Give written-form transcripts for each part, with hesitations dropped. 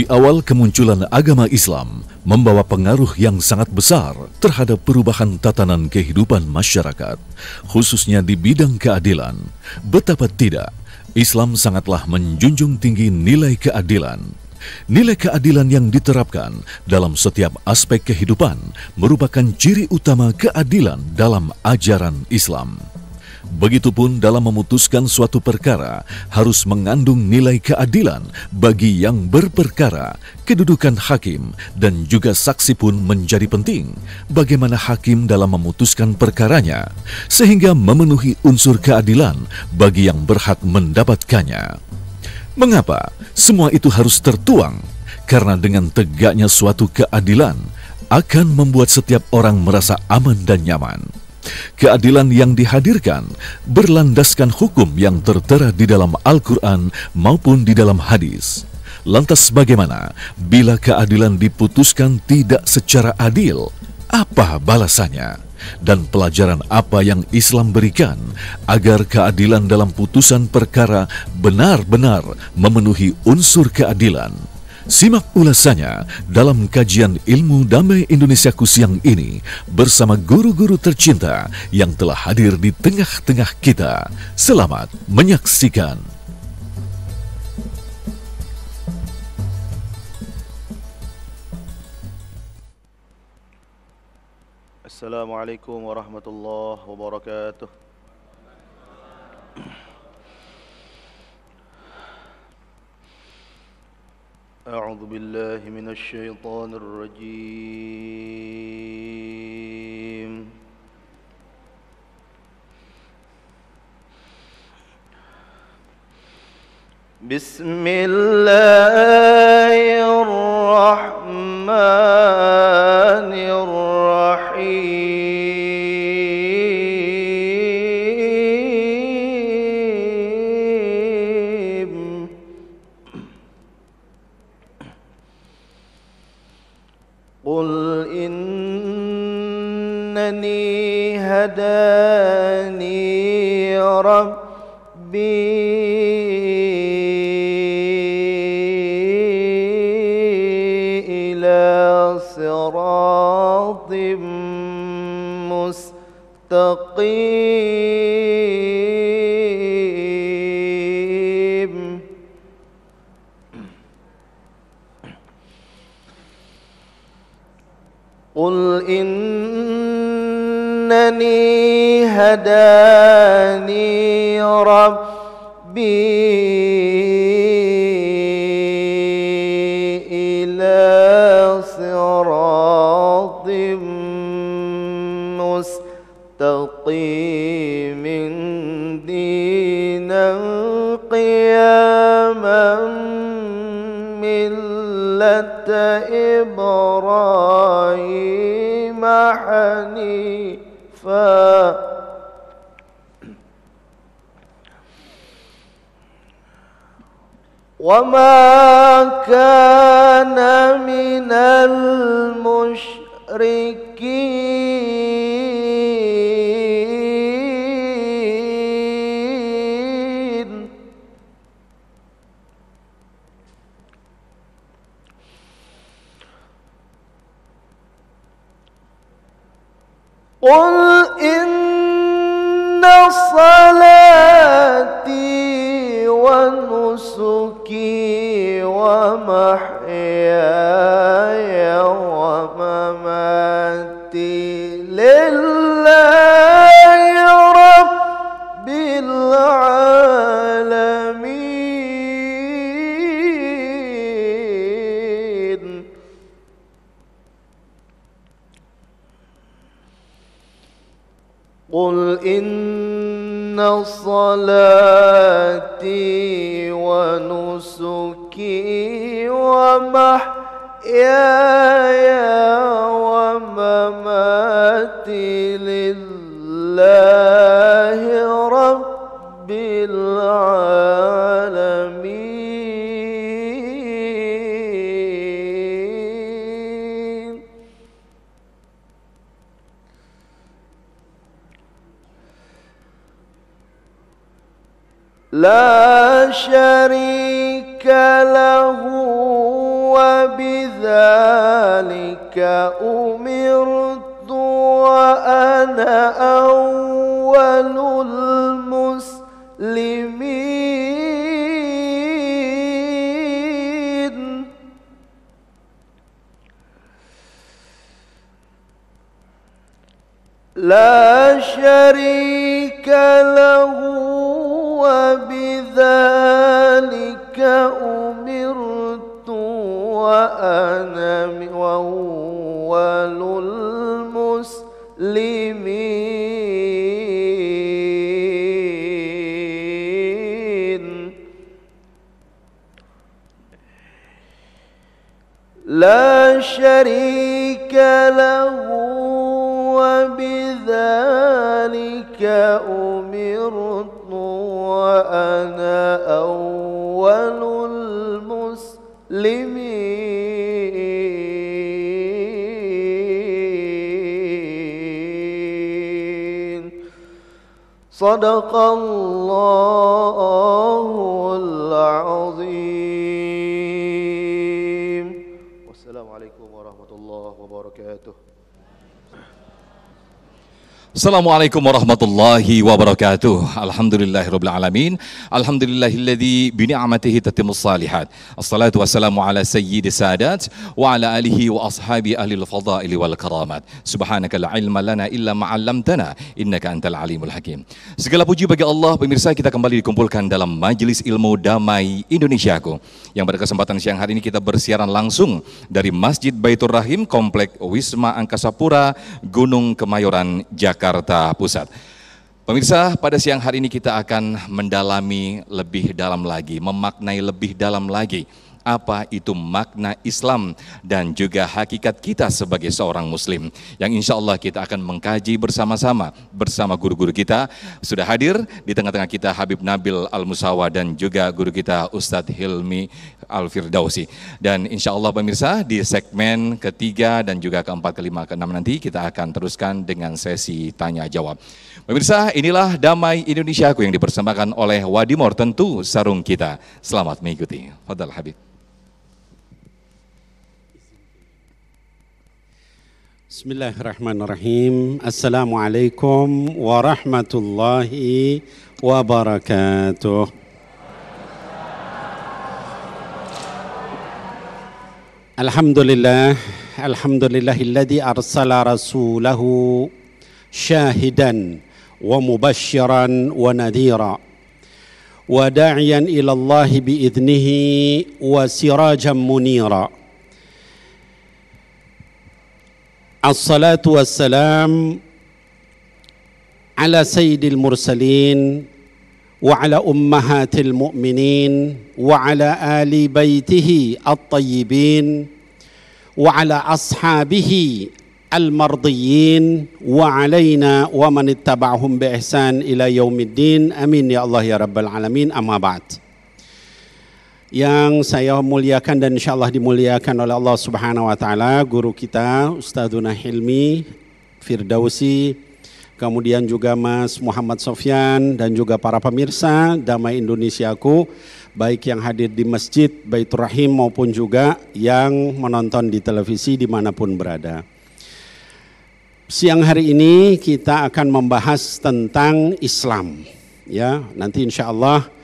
Di awal kemunculan agama Islam membawa pengaruh yang sangat besar terhadap perubahan tatanan kehidupan masyarakat, khususnya di bidang keadilan. Betapa tidak, Islam sangatlah menjunjung tinggi nilai keadilan. Nilai keadilan yang diterapkan dalam setiap aspek kehidupan merupakan ciri utama keadilan dalam ajaran Islam. Begitupun dalam memutuskan suatu perkara harus mengandung nilai keadilan bagi yang berperkara. Kedudukan hakim dan juga saksi pun menjadi penting. Bagaimana hakim dalam memutuskan perkaranya sehingga memenuhi unsur keadilan bagi yang berhak mendapatkannya. Mengapa semua itu harus tertuang? Karena dengan tegaknya suatu keadilan akan membuat setiap orang merasa aman dan nyaman. Keadilan yang dihadirkan berlandaskan hukum yang tertera di dalam Al-Quran maupun di dalam hadis. Lantas bagaimana bila keadilan diputuskan tidak secara adil? Apa balasannya? Dan pelajaran apa yang Islam berikan agar keadilan dalam putusan perkara benar-benar memenuhi unsur keadilan? Simak ulasannya dalam kajian Ilmu Damai Indonesiaku siang ini bersama guru-guru tercinta yang telah hadir di tengah-tengah kita. Selamat menyaksikan. Assalamualaikum warahmatullahi wabarakatuh. أعوذ بالله من الشيطان الرجيم بسم الله الرحمن الرحيم قل إنني هداني ربي إلى صراط مستقيم قل إنني هداني ربي إلى صراط مستقيم دينا قياما ملة إبراهيم حنيفا وما كان من المشركين قل إن صلاتي ونسكي ومحياي ومماتي لله رب العالمين قل إن صلاتي ونسكي ومحياي ومماتي لله رب العالمين لا شريك له وبذلك أمرت وأنا أول المسلمين لا شريك له وبذلك أمرت وأنا أول المسلمين لا شريك له وبذلك أمرت وأنا أول المسلمين صدق الله العظيم والسلام عليكم ورحمة الله وبركاته. Assalamualaikum warahmatullahi wabarakatuh. Alhamdulillahirabbil alamin. Alhamdulillahilladzi bi ni'matihi tatimmus shalihat. Assalatu wassalamu ala sayyidis sadat wa ala alihi wa ashabi ahlil fadaili wal karamat. Subhanaka la ilma lana illa ma 'allamtana innaka antal alimul hakim. Segala puji bagi Allah. Pemirsa, kita kembali dikumpulkan dalam Majelis Ilmu Damai Indonesiaku, yang pada kesempatan siang hari ini kita bersiaran langsung dari Masjid Baitur Rahim, Komplek Wisma Angkasa Pura, Gunung Kemayoran, Jakarta Pusat. Pemirsa, pada siang hari ini kita akan mendalami lebih dalam lagi, memaknai lebih dalam lagi apa itu makna Islam dan juga hakikat kita sebagai seorang muslim, yang insya Allah kita akan mengkaji bersama-sama bersama guru-guru kita. Sudah hadir di tengah-tengah kita Habib Nabil Al-Musawa dan juga guru kita Ustadz Hilmi Al-Firdausi. Dan insya Allah pemirsa, di segmen ketiga dan juga keempat, kelima, keenam nanti kita akan teruskan dengan sesi tanya jawab. Pemirsa, inilah Damai Indonesiaku yang dipersembahkan oleh Wadimor, tentu sarung kita. Selamat mengikuti. Fadal Habib. Bismillahirrahmanirrahim. Assalamualaikum warahmatullahi wabarakatuh. Alhamdulillahilladzi arsala rasulahu syahidan wa mubasyiran wa nadhira wa da'iyan ila Allah bi'idnihi wa sirajan munira. Assalatu wassalam ala sayyidil mursalin wa ala ummahatil mu'minin wa ala ali baitihi at-tayyibin wa ala ashabihi al-mardiyyin wa alaina wa man ittaba'ahum bi ihsan ila yaumiddin. Amin ya Allah ya rabbal alamin. Amma ba'd. Yang saya muliakan dan insyaallah dimuliakan oleh Allah Subhanahu wa taala, guru kita Ustadzuna Hilmi Firdausi, kemudian juga Mas Muhammad Sofyan, dan juga para pemirsa Damai Indonesiaku, baik yang hadir di Masjid Baitur Rahim maupun juga yang menonton di televisi dimanapun berada. Siang hari ini kita akan membahas tentang Islam. Ya, nanti insyaallah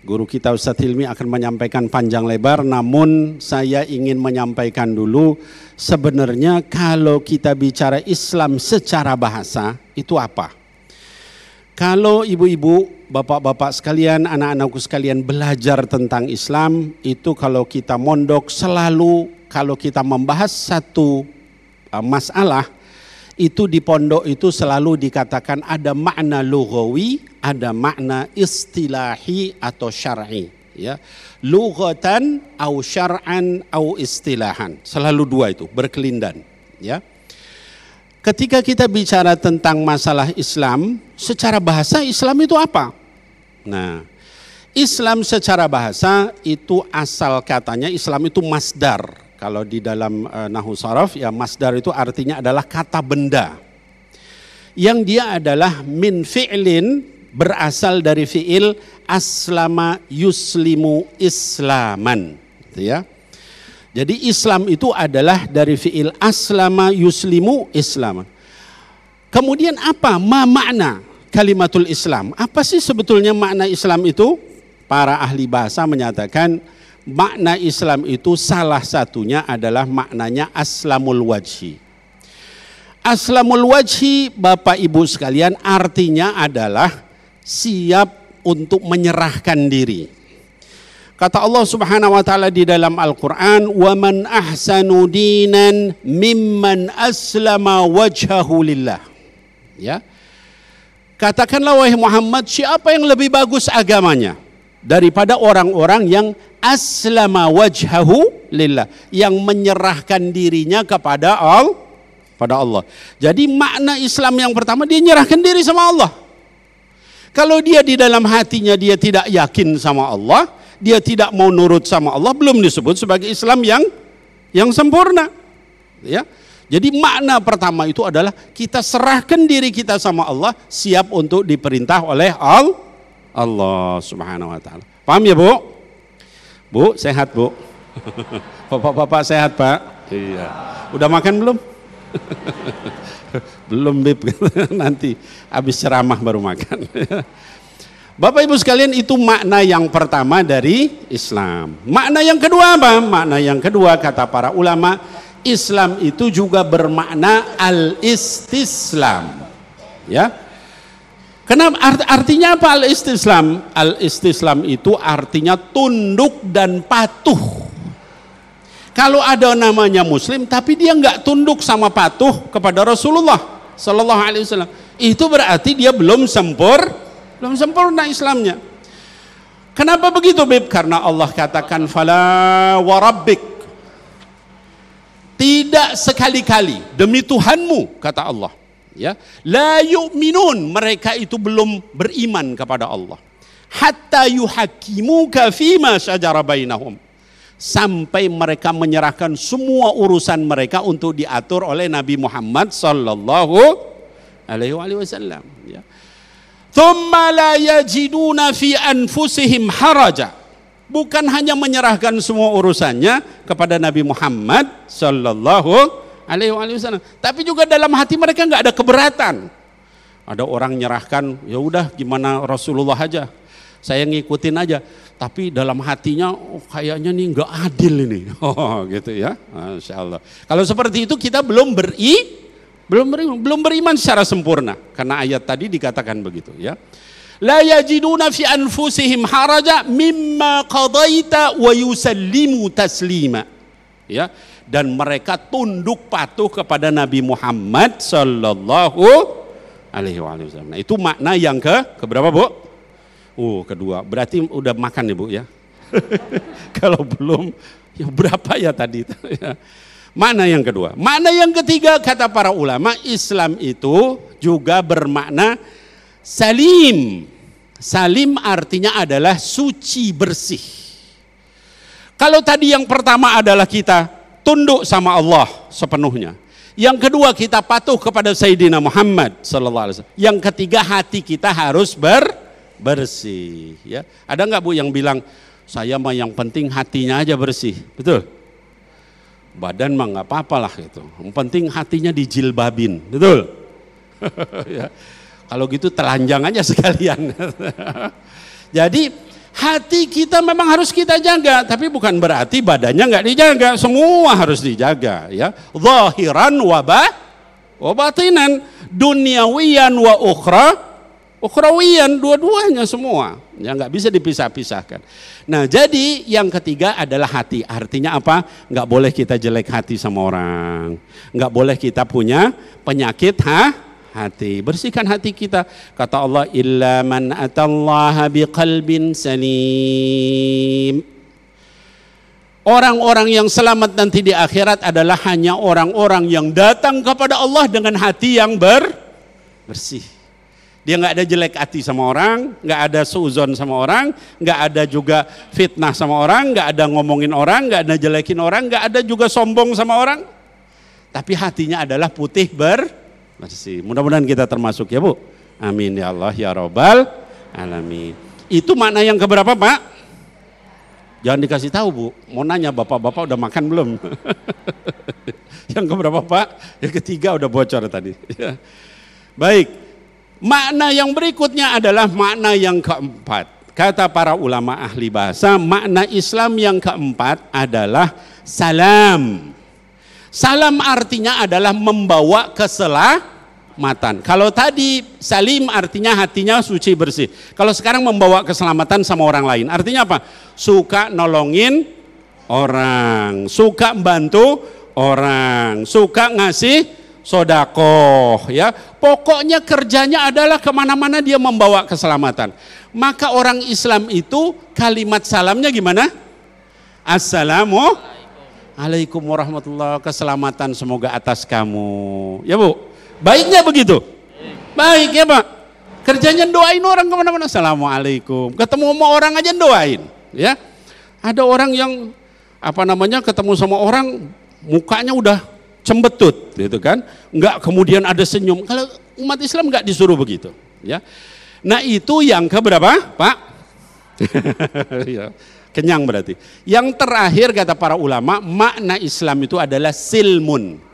guru kita Ustadz Hilmi akan menyampaikan panjang lebar, namun saya ingin menyampaikan dulu, sebenarnya kalau kita bicara Islam secara bahasa, itu apa? Kalau ibu-ibu, bapak-bapak sekalian, anak-anakku sekalian belajar tentang Islam, itu kalau kita mondok selalu, kalau kita membahas satu masalah, itu di pondok itu selalu dikatakan ada makna lughawi, ada makna istilahi atau syar'i, ya. Lughatan au syar'an au istilahan. Selalu dua itu berkelindan, ya. Ketika kita bicara tentang masalah Islam, secara bahasa Islam itu apa? Nah, Islam secara bahasa itu asal katanya Islam itu masdar. Kalau di dalam nahwu sharaf, ya masdar itu artinya adalah kata benda. Yang dia adalah min fi'lin, berasal dari fi'il aslama yuslimu islaman. Gitu ya. Jadi Islam itu adalah dari fi'il aslama yuslimu islaman. Kemudian apa makna kalimatul Islam? Apa sih sebetulnya makna Islam itu? Para ahli bahasa menyatakan makna Islam itu salah satunya adalah maknanya aslamul wajhi. Aslamul wajhi, Bapak Ibu sekalian, artinya adalah siap untuk menyerahkan diri. Kata Allah Subhanahu wa taala di dalam Al-Qur'an, "Wa man ahsanu dinan mimman aslama wajhahu lillah." Ya. Katakanlah wahai Muhammad, siapa yang lebih bagus agamanya daripada orang-orang yang aslama wajhahu lillah, yang menyerahkan dirinya kepada Allah. Jadi makna Islam yang pertama, dia menyerahkan diri sama Allah. Kalau dia di dalam hatinya dia tidak yakin sama Allah, dia tidak mau nurut sama Allah, belum disebut sebagai Islam yang sempurna. Ya. Jadi makna pertama itu adalah kita serahkan diri kita sama Allah, siap untuk diperintah oleh Allah Subhanahu wa taala. Paham ya, Bu? Bu, sehat, Bu? Bapak-bapak sehat, Pak? Iya. Udah makan belum? Belum, Bib. Nanti habis ceramah baru makan. Bapak Ibu sekalian, itu makna yang pertama dari Islam. Makna yang kedua apa? Makna yang kedua kata para ulama, Islam itu juga bermakna al-istislam. Ya. Kenapa? Artinya apa al-istislam? Al-istislam itu artinya tunduk dan patuh. Kalau ada namanya Muslim tapi dia nggak tunduk sama patuh kepada Rasulullah Sallallahu Alaihi Wasallam, itu berarti dia belum sempurna Islamnya. Kenapa begitu, Bib? Karena Allah katakan fala warabbik, tidak sekali-kali demi Tuhanmu, kata Allah, ya, la yu'minun, mereka itu belum beriman kepada Allah, hatta yuhakimuka fima syajara bainahum, sampai mereka menyerahkan semua urusan mereka untuk diatur oleh Nabi Muhammad sallallahu alaihi wasallam, ya. Thumma la yajiduna fi anfusihim haraja, bukan hanya menyerahkan semua urusannya kepada Nabi Muhammad sallallahu alaihi wasallam, tapi juga dalam hati mereka nggak ada keberatan. Ada orang nyerahkan, ya udah gimana Rasulullah aja, saya ngikutin aja, tapi dalam hatinya kayaknya nih nggak adil ini. Gitu ya. Masya Allah. Kalau seperti itu kita belum beriman secara sempurna, karena ayat tadi dikatakan begitu, ya. La yajiduna fi anfusihim haraja mimma qadaita wa yusallimu taslima, ya, dan mereka tunduk patuh kepada Nabi Muhammad sallallahu alaihi wasallam. Nah, itu makna yang keberapa, Bu? Kedua. Berarti udah makan ya, Bu, ya. Kalau belum, ya berapa ya tadi? Makna yang kedua. Makna yang ketiga kata para ulama, Islam itu juga bermakna salim. Salim artinya adalah suci, bersih. Kalau tadi yang pertama adalah kita tunduk sama Allah sepenuhnya. Yang kedua kita patuh kepada Sayyidina Muhammad sallallahu alaihi wasallam. Yang ketiga hati kita harus bersih, ya. Ada nggak, Bu, yang bilang saya mah yang penting hatinya aja bersih? Betul? Badan mah nggak apa-apa lah gitu. Yang penting hatinya dijilbabin, betul? Ya. Kalau gitu telanjang aja sekalian. Jadi hati kita memang harus kita jaga, tapi bukan berarti badannya nggak dijaga. Semua harus dijaga, ya. Zahiran wa batinan, duniawiyan wa ukhrawiyan, dua-duanya semua, ya, nggak bisa dipisah-pisahkan. Nah, jadi yang ketiga adalah hati. Artinya apa? Nggak boleh kita jelek hati sama orang, nggak boleh kita punya penyakit hati. Bersihkan hati kita. Kata Allah, illa man atallaha biqalbin salim. Orang-orang yang selamat nanti di akhirat adalah hanya orang-orang yang datang kepada Allah dengan hati yang bersih. Dia nggak ada jelek hati sama orang, nggak ada suuzon sama orang, nggak ada juga fitnah sama orang, nggak ada ngomongin orang, nggak ada jelekin orang, nggak ada juga sombong sama orang. Tapi hatinya adalah putih bersih. Mudah-mudahan kita termasuk, ya, Bu. Amin ya Allah ya Rabbal alamin. Itu makna yang keberapa, Pak? Jangan dikasih tahu Bu, mau nanya bapak-bapak udah makan belum? Yang keberapa Pak? Yang ketiga udah bocor tadi. Baik, makna yang berikutnya adalah makna yang keempat. Kata para ulama ahli bahasa, makna Islam yang keempat adalah salam. Salam artinya adalah membawa keselamatan. Kalau tadi salim artinya hatinya suci bersih. Kalau sekarang membawa keselamatan sama orang lain. Artinya apa? Suka nolongin orang, suka bantu orang, suka ngasih sodakoh, ya. Pokoknya kerjanya adalah kemana-mana dia membawa keselamatan. Maka orang Islam itu kalimat salamnya gimana? Assalamualaikum warahmatullahi, keselamatan semoga atas kamu, ya Bu. Baiknya begitu. Baik ya Pak. Kerjanya doain orang kemana-mana. Assalamualaikum. Ketemu sama orang aja doain, ya. Ada orang yang ketemu sama orang mukanya udah cembetut, gitu kan? Enggak kemudian ada senyum. Kalau umat Islam enggak disuruh begitu, ya. Nah itu yang keberapa, Pak? Ya, kenyang berarti. Yang terakhir kata para ulama, makna Islam itu adalah silmun.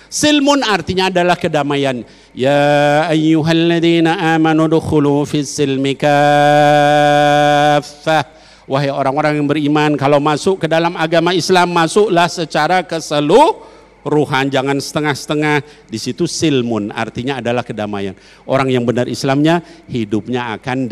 Silmun artinya adalah kedamaian. Ya ayyuhalladzina amanu dukhulu fis silmi kaffah. Wahai orang-orang yang beriman, kalau masuk ke dalam agama Islam, masuklah secara keseluruhan, jangan setengah-setengah. Di situ silmun artinya adalah kedamaian. Orang yang benar Islamnya, hidupnya akan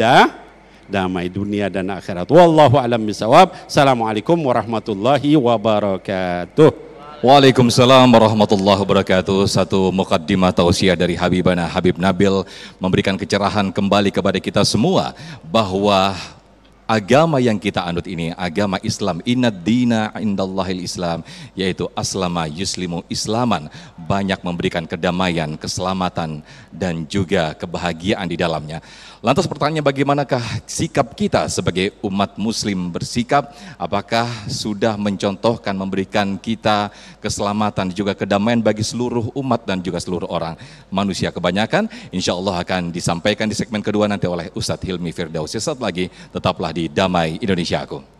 damai dunia dan akhirat. Wallahu a'lam bishawab. Assalamualaikum warahmatullahi wabarakatuh. Waalaikumsalam warahmatullahi wabarakatuh. Satu muqaddimah tausiah dari Habibana Habib Nabil memberikan kecerahan kembali kepada kita semua bahwa agama yang kita anut ini, agama Islam, inad dina indallahil Islam, yaitu aslama yuslimu islaman, banyak memberikan kedamaian, keselamatan, dan juga kebahagiaan di dalamnya. Lantas pertanyaannya, bagaimanakah sikap kita sebagai umat muslim bersikap? Apakah sudah mencontohkan, memberikan kita keselamatan juga kedamaian bagi seluruh umat dan juga seluruh orang manusia kebanyakan? Insya Allah akan disampaikan di segmen kedua nanti oleh Ustadz Hilmi Firdausi. Sesaat lagi, tetaplah di Damai Indonesiaku.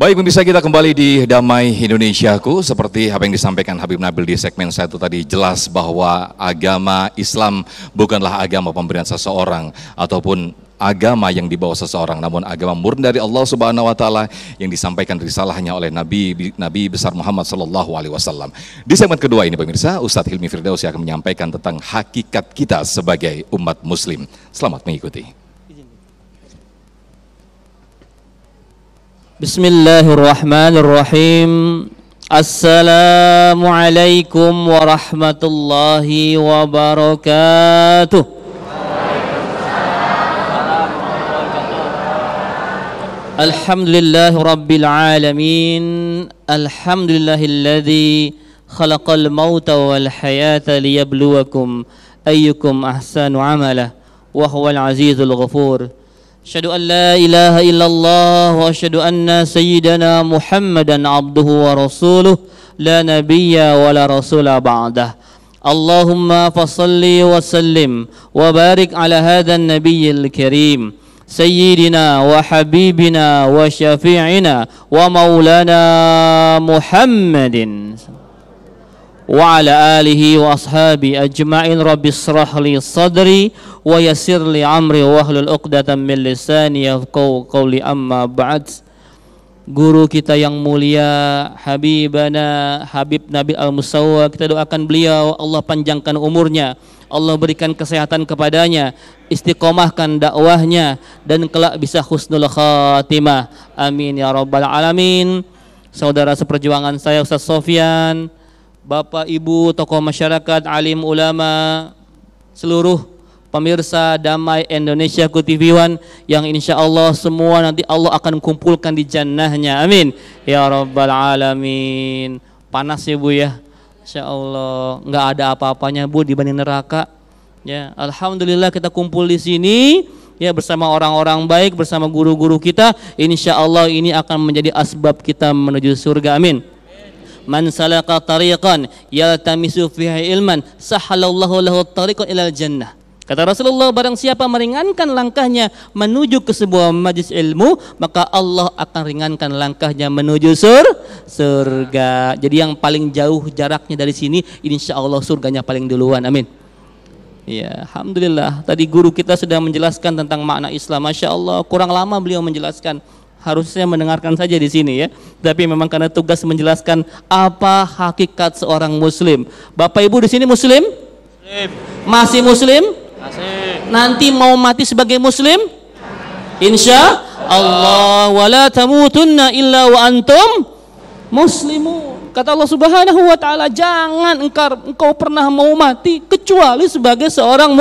Baik pemirsa, kita kembali di Damai Indonesiaku. Seperti apa yang disampaikan Habib Nabil di segmen 1 tadi, jelas bahwa agama Islam bukanlah agama pemberian seseorang ataupun agama yang dibawa seseorang, namun agama murni dari Allah Subhanahu wa taala yang disampaikan risalahnya oleh Nabi besar Muhammad sallallahu alaihi wasallam. Di segmen kedua ini pemirsa, Ustadz Hilmi Firdausi akan menyampaikan tentang hakikat kita sebagai umat muslim. Selamat mengikuti. Bismillahirrahmanirrahim. Assalamualaikum warahmatullahi wabarakatuh. Alhamdulillahi rabbil alamin. Alhamdulillahilladzi khalaqal mauta wal hayata liyabluwakum ayyukum ahsanu amala wa huwal azizul ghafur. Asyhadu an la ilaha illallah wa asyhadu anna sayyidana Muhammadan abduhu wa rasuluh la nabiyya wa la rasula ba'dah. Allahumma fasalli wa sallim wa barik ala hadha an-nabiyyil karim sayyidina wa habibina wa syafi'ina wa maulana Muhammadin wa ala alihi wa ashabi ajma'in. Rabbi israh li sadri wa yassir li amri wa hlul 'uqdatam min lisani yafqahu qawli, amma ba'd. Guru kita yang mulia Habibana Habib Nabil Al-Musawwa, kita doakan beliau Allah panjangkan umurnya, Allah berikan kesehatan kepadanya, istiqomahkan dakwahnya dan kelak bisa husnul khatimah. Amin ya rabbal alamin. Saudara seperjuangan saya Ustaz Sofyan, Bapak Ibu tokoh masyarakat, alim ulama, seluruh pemirsa Damai Indonesia TV One yang insya Allah semua nanti Allah akan kumpulkan di jannahnya. Amin ya rabbal alamin. Panas ya Bu ya, insya Allah nggak ada apa-apanya Bu dibanding neraka. Ya, alhamdulillah kita kumpul di sini ya bersama orang-orang baik, bersama guru-guru kita. Insyaallah ini akan menjadi asbab kita menuju surga. Amin. Man salaka tariqan yaltamisu fihi ilman sahalallahu lahu tariqan ilal jannah. Kata Rasulullah, barang siapa meringankan langkahnya menuju ke sebuah majlis ilmu, maka Allah akan ringankan langkahnya menuju surga. Jadi yang paling jauh jaraknya dari sini, insyaallah surganya paling duluan. Amin. Ya, alhamdulillah. Tadi guru kita sudah menjelaskan tentang makna Islam. Masya Allah, kurang lama beliau menjelaskan. Harusnya mendengarkan saja di sini ya. Tapi memang karena tugas menjelaskan apa hakikat seorang Muslim. Bapak Ibu di sini Muslim? Muslim. Masih Muslim? Masih. Nanti mau mati sebagai Muslim? Insya Allah. Wala tamutunna illa wa antum muslimun. Kata Allah Subhanahu wa taala, jangan engkau pernah mau mati kecuali sebagai seorang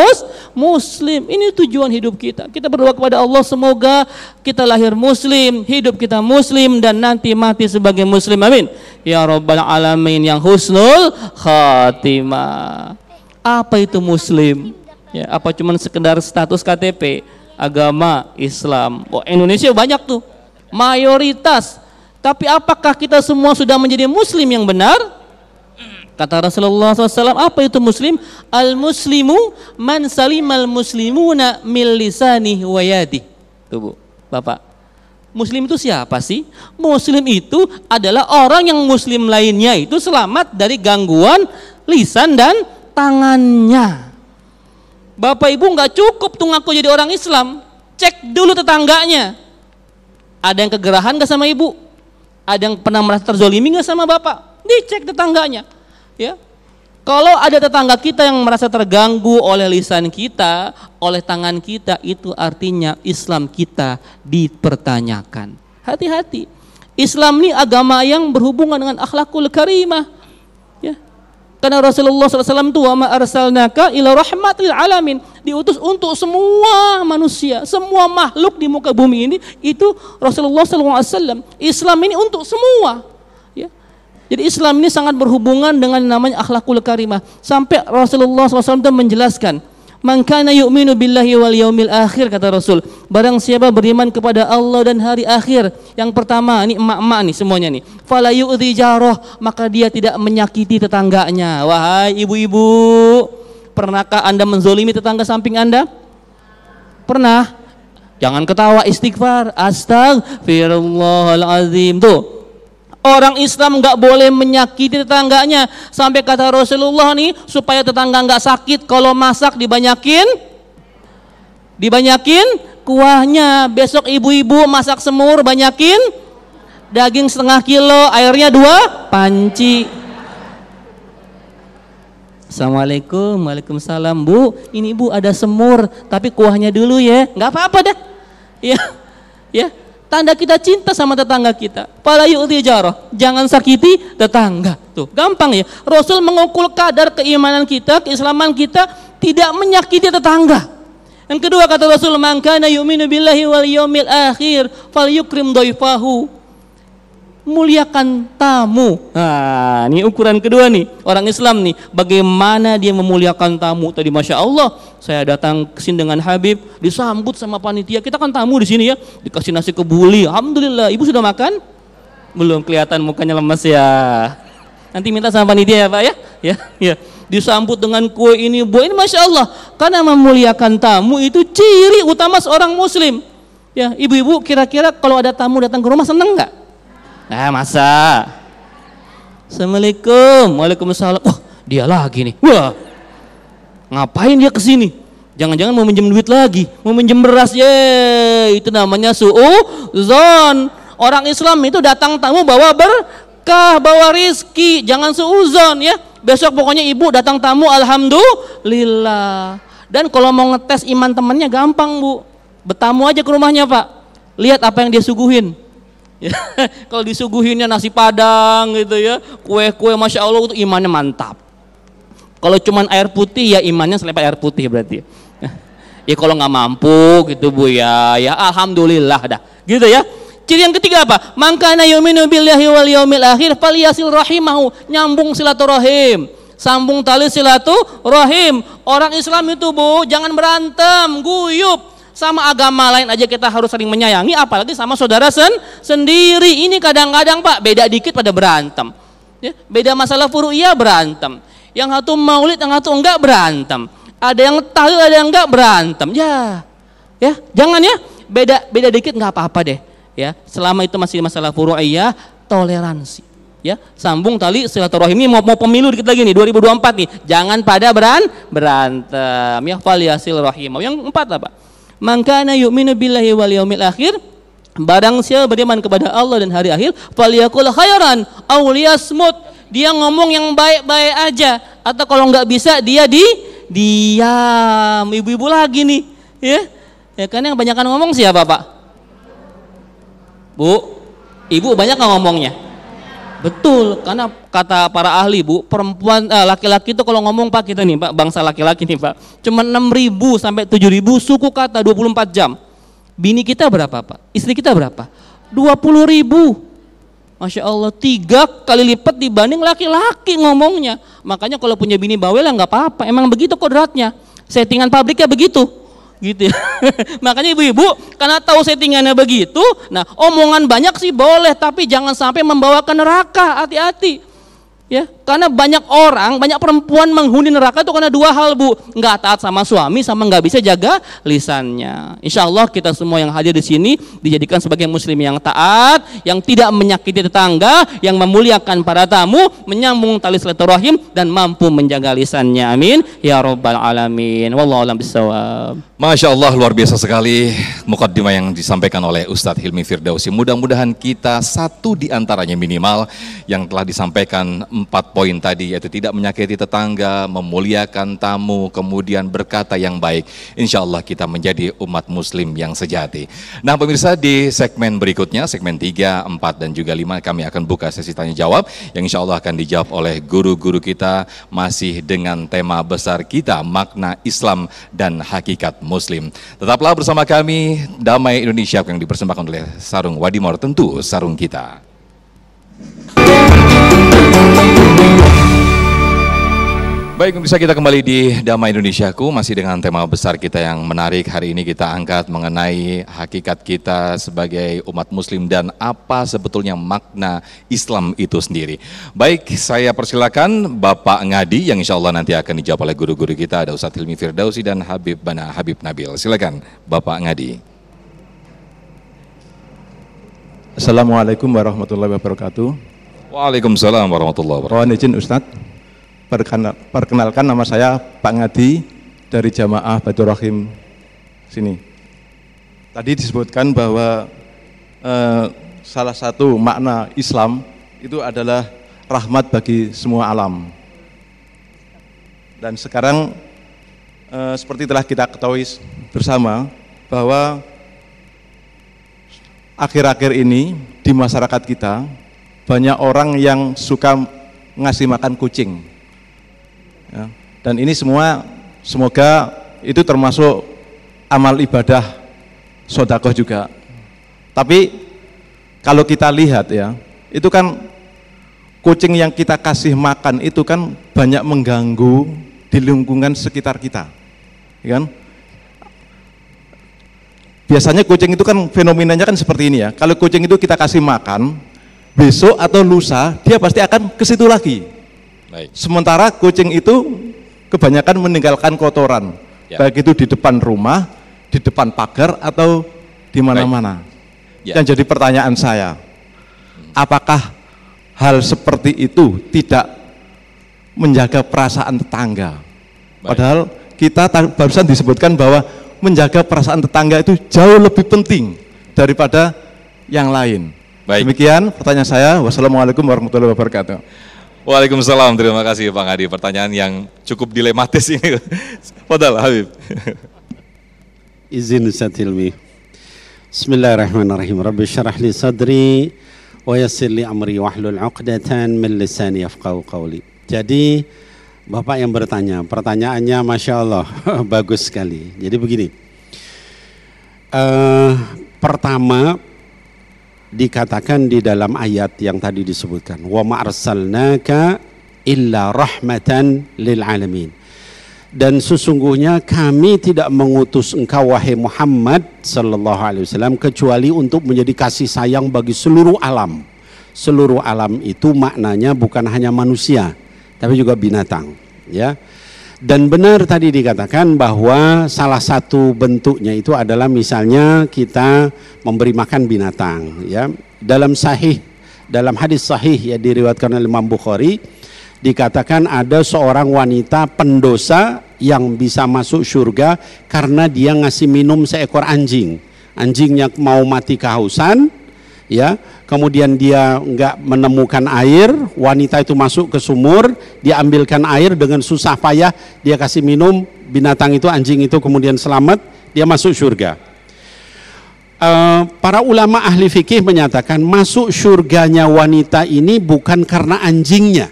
muslim. Ini tujuan hidup kita. Kita berdoa kepada Allah semoga kita lahir muslim, hidup kita muslim dan nanti mati sebagai muslim. Amin. Ya rabbal alamin yang husnul khatimah. Apa itu muslim? Ya, apa cuman sekedar status KTP, agama Islam. Oh, Indonesia banyak tuh. Mayoritas. Tapi apakah kita semua sudah menjadi muslim yang benar? Kata Rasulullah SAW, apa itu muslim? Al-muslimu man salimal muslimuna min lisanihi wa yadihi. Tuh Bu, Bapak. Muslim itu siapa sih? Muslim itu adalah orang yang muslim lainnya itu selamat dari gangguan lisan dan tangannya. Bapak Ibu nggak cukup tuh ngaku jadi orang Islam. Cek dulu tetangganya. Ada yang kegerahan nggak sama ibu? Ada yang pernah merasa terzolimi nggak sama bapak? Dicek tetangganya, ya. Kalau ada tetangga kita yang merasa terganggu oleh lisan kita, oleh tangan kita, itu artinya Islam kita dipertanyakan. Hati-hati. Islam ini agama yang berhubungan dengan akhlakul karimah, ya. Karena Rasulullah SAW itu wa ma arsalnaka ila rahmatil alamin, diutus untuk semua manusia, semua makhluk di muka bumi ini, itu Rasulullah SAW. Islam ini untuk semua, ya. Jadi Islam ini sangat berhubungan dengan namanya akhlakul karimah. Sampai Rasulullah SAW itu menjelaskan, man kana yu'minu billahi wal yaumil akhir, kata Rasul, barang siapa beriman kepada Allah dan hari akhir. Yang pertama, ini emak-emak nih semuanya nih, fala yu'dhi jarah, maka dia tidak menyakiti tetangganya. Wahai ibu-ibu, pernahkah Anda menzolimi tetangga samping Anda? Pernah? Jangan ketawa, istighfar, astagfirullahalazim. Tuh, orang Islam nggak boleh menyakiti tetangganya. Sampai kata Rasulullah nih, supaya tetangga nggak sakit, kalau masak dibanyakin kuahnya. Besok ibu-ibu masak semur, banyakin daging 1/2 kilo, airnya 2 panci. Assalamualaikum. Waalaikumsalam. Bu, ini Bu ada semur, tapi kuahnya dulu ya. Nggak apa-apa dah. Ya. Tanda kita cinta sama tetangga kita. Fala yu'dhi jarah, jangan sakiti tetangga. Tuh, gampang ya. Rasul mengukur kadar keimanan kita, keislaman kita, tidak menyakiti tetangga. Yang kedua kata Rasul, man kana yu'minu billahi wal yaumil akhir falyukrim dhaifahu. Muliakan tamu. Nah, ini ukuran kedua nih, orang Islam nih, bagaimana dia memuliakan tamu. Tadi Masya Allah, saya datang ke sini dengan Habib, disambut sama panitia. Kita kan tamu di sini ya, dikasih nasi kebuli. Alhamdulillah. Ibu sudah makan? Belum, kelihatan mukanya lemas ya. Nanti minta sama panitia ya Pak ya. Ya. Disambut dengan kue ini, bu, ini Masya Allah. Karena memuliakan tamu itu ciri utama seorang Muslim. Ya, ibu-ibu kira-kira kalau ada tamu datang ke rumah seneng nggak? Nah, masa? Assalamualaikum. Waalaikumsalam. Wah, dia lagi nih. Wah, ngapain dia kesini? Jangan-jangan mau minjem duit lagi, mau minjem beras. Itu namanya su'uzon. Orang Islam itu datang tamu bawa berkah, bawa rizki. Jangan su'uzon ya. Besok pokoknya ibu datang tamu, alhamdulillah. Dan kalau mau ngetes iman temannya gampang Bu. Bertamu aja ke rumahnya Pak. Lihat apa yang dia suguhin. Ya, kalau disuguhinnya nasi padang gitu ya, kue-kue Masya Allah, itu imannya mantap. Kalau cuman air putih ya imannya selepas air putih berarti. Ya kalau nggak mampu gitu Bu ya alhamdulillah dah. Gitu ya. Ciri yang ketiga apa? Man kana yu'minu billahi wal yaumil akhir falyasil rahimahu, nyambung silaturahim. Sambung tali silaturahim. Orang Islam itu Bu, jangan berantem, guyup. Sama agama lain aja kita harus saling menyayangi, apalagi sama saudara sendiri. Ini kadang-kadang Pak, beda dikit pada berantem. Ya, beda masalah furu'iyah berantem. Yang satu maulid, yang satu enggak berantem. Ada yang tahlil, ada yang enggak berantem. Ya, jangan ya. Beda dikit nggak apa-apa deh. Ya, selama itu masih masalah furu'iyah, toleransi. Ya, sambung tali silaturahim. Ini mau pemilu dikit lagi nih, 2024 nih. Jangan pada berantem. Ya, falyasil rahimah. Yang 4 apa? Man kana yu'minu billahi wal yaumil akhir, barang siapa beriman kepada Allah dan hari akhir, falyakul khairan aw liyasmut. Dia ngomong yang baik-baik aja, atau kalau nggak bisa dia diam. Ibu-ibu lagi nih, ya kan yang banyakan ngomong siapa Pak? Bu, ibu banyak nggak ngomongnya? Betul, karena kata para ahli Bu, perempuan laki-laki itu kalau ngomong Pak, kita nih Pak, bangsa laki-laki nih Pak, cuma 6.000 sampai 7.000 suku kata 24 jam. Bini kita berapa Pak? Istri kita berapa? 20.000. Masya Allah, 3 kali lipat dibanding laki-laki ngomongnya. Makanya kalau punya bini bawel ya nggak apa-apa, emang begitu kodratnya. Settingan pabriknya begitu. Gitu ya. Makanya ibu-ibu karena tahu settingannya begitu, nah omongan banyak sih boleh, tapi jangan sampai membawa ke neraka, hati-hati. Ya, karena banyak perempuan menghuni neraka itu karena 2 hal Bu, nggak taat sama suami sama nggak bisa jaga lisannya. Insya Allah kita semua yang hadir di sini dijadikan sebagai muslim yang taat, yang tidak menyakiti tetangga, yang memuliakan para tamu, menyambung tali silaturahim dan mampu menjaga lisannya. Amin ya rabbal alamin. Wallahu a'lam bishawab. Masya Allah, luar biasa sekali mukaddimah yang disampaikan oleh Ustadz Hilmi Firdausi. Mudah-mudahan kita satu di antaranya minimal yang telah disampaikan 4 poin tadi, yaitu tidak menyakiti tetangga, memuliakan tamu, kemudian berkata yang baik. Insya Allah kita menjadi umat muslim yang sejati. Nah pemirsa, di segmen berikutnya, segmen 3, 4 dan juga 5 kami akan buka sesi tanya jawab yang insya Allah akan dijawab oleh guru-guru kita masih dengan tema besar kita, makna Islam dan hakikat Muslim. Tetaplah bersama kami, Damai Indonesia yang dipersembahkan oleh Sarung Wadimor, tentu sarung kita. Baik, bisa kita kembali di Damai Indonesiaku, masih dengan tema besar kita yang menarik. Hari ini kita angkat mengenai hakikat kita sebagai umat muslim dan apa sebetulnya makna Islam itu sendiri. Baik, saya persilakan Bapak Ngadi yang insya Allah nanti akan dijawab oleh guru-guru kita. Ada Ustadz Hilmi Firdausi dan Habib Nabil. Silakan Bapak Ngadi. Assalamualaikum warahmatullahi wabarakatuh. Waalaikumsalam warahmatullahi wabarakatuh. Mohon izin Ustadz, perkenalkan nama saya Pak Ngadi dari Jamaah Baitur Rahim sini. Tadi disebutkan bahwa salah satu makna Islam itu adalah rahmat bagi semua alam. Dan sekarang seperti telah kita ketahui bersama bahwa akhir-akhir ini di masyarakat kita banyak orang yang suka ngasih makan kucing. Ya, dan ini semua semoga itu termasuk amal ibadah sedekah juga. Tapi kalau kita lihat ya, itu kan kucing yang kita kasih makan itu kan banyak mengganggu di lingkungan sekitar kita, ya kan? Biasanya kucing itu kan fenomenanya kan seperti ini ya. Kalau kucing itu kita kasih makan, besok atau lusa dia pasti akan ke situ lagi. Baik. Sementara kucing itu kebanyakan meninggalkan kotoran, ya, baik itu di depan rumah, di depan pagar atau di mana-mana. Ya. Yang jadi pertanyaan saya, apakah hal seperti itu tidak menjaga perasaan tetangga? Baik. Padahal kita barusan disebutkan bahwa menjaga perasaan tetangga itu jauh lebih penting daripada yang lain. Baik. Demikian pertanyaan saya. Wassalamualaikum warahmatullahi wabarakatuh. Waalaikumsalam, terima kasih Pak Ngadi. Pertanyaan yang cukup dilematis ini. Fadal Habib. Izin Ustaz Hilmi. Bismillahirrahmanirrahim. Rabbi syarah li sadri wa yassir li amri wahlul 'uqdatan min lisani yafqahu qawli. Jadi Bapak yang bertanya, pertanyaannya Masya Allah bagus sekali. Jadi begini, pertama dikatakan di dalam ayat yang tadi disebutkan, wa ma arsalnaka illa rahmatan lil alamin. Dan sesungguhnya kami tidak mengutus engkau wahai Muhammad sallallahu alaihi wasallam kecuali untuk menjadi kasih sayang bagi seluruh alam. Seluruh alam itu maknanya bukan hanya manusia, tapi juga binatang, ya. Dan benar tadi dikatakan bahwa salah satu bentuknya itu adalah misalnya kita memberi makan binatang, ya. Dalam hadis sahih ya diriwayatkan oleh Imam Bukhari, dikatakan ada seorang wanita pendosa yang bisa masuk surga karena dia ngasih minum seekor anjing. Anjingnya mau mati kehausan, ya. Kemudian dia nggak menemukan air, wanita itu masuk ke sumur, dia ambilkan air dengan susah payah, dia kasih minum, binatang itu, anjing itu kemudian selamat, dia masuk surga. Para ulama ahli fikih menyatakan masuk surganya wanita ini bukan karena anjingnya,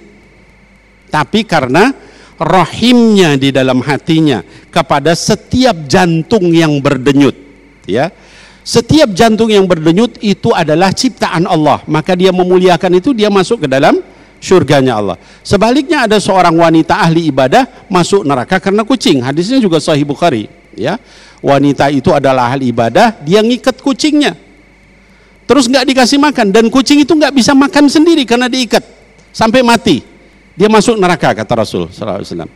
tapi karena rahimnya di dalam hatinya kepada setiap jantung yang berdenyut, ya. Setiap jantung yang berdenyut itu adalah ciptaan Allah, maka dia memuliakan itu, dia masuk ke dalam surganya Allah. Sebaliknya ada seorang wanita ahli ibadah masuk neraka karena kucing. Hadisnya juga Sahih Bukhari, ya. Wanita itu adalah ahli ibadah, dia ngikat kucingnya, terus nggak dikasih makan, dan kucing itu nggak bisa makan sendiri karena diikat sampai mati. Dia masuk neraka kata Rasul sallallahu alaihi wasallam.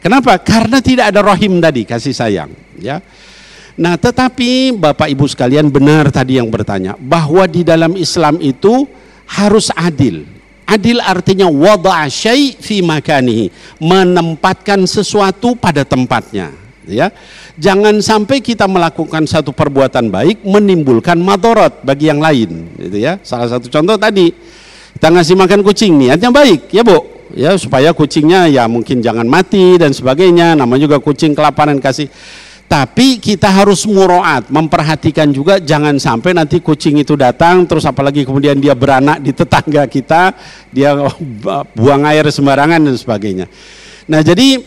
Kenapa? Karena tidak ada rahim tadi, kasih sayang, ya. Nah, tetapi Bapak Ibu sekalian, benar tadi yang bertanya bahwa di dalam Islam itu harus adil. Adil artinya wada'a syai' fi makanihi, menempatkan sesuatu pada tempatnya, ya. Jangan sampai kita melakukan satu perbuatan baik menimbulkan madarat bagi yang lain, gitu ya. Salah satu contoh tadi, kita ngasih makan kucing, niatnya baik, ya Bu, ya, supaya kucingnya ya mungkin jangan mati dan sebagainya, namanya juga kucing kelaparan kasih. Tapi kita harus muroat, memperhatikan juga jangan sampai nanti kucing itu datang terus apalagi kemudian dia beranak di tetangga kita, dia buang air sembarangan dan sebagainya. Nah, jadi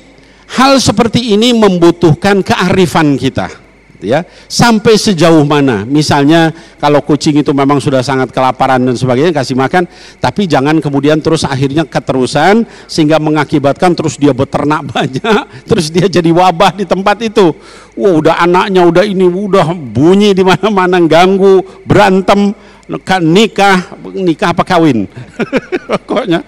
hal seperti ini membutuhkan kearifan kita, ya. Sampai sejauh mana misalnya kalau kucing itu memang sudah sangat kelaparan dan sebagainya, kasih makan, tapi jangan kemudian terus akhirnya keterusan sehingga mengakibatkan terus dia beternak banyak, terus dia jadi wabah di tempat itu. Wah, udah anaknya udah ini udah bunyi di mana-mana, ganggu, berantem, nikah apa kawin pokoknya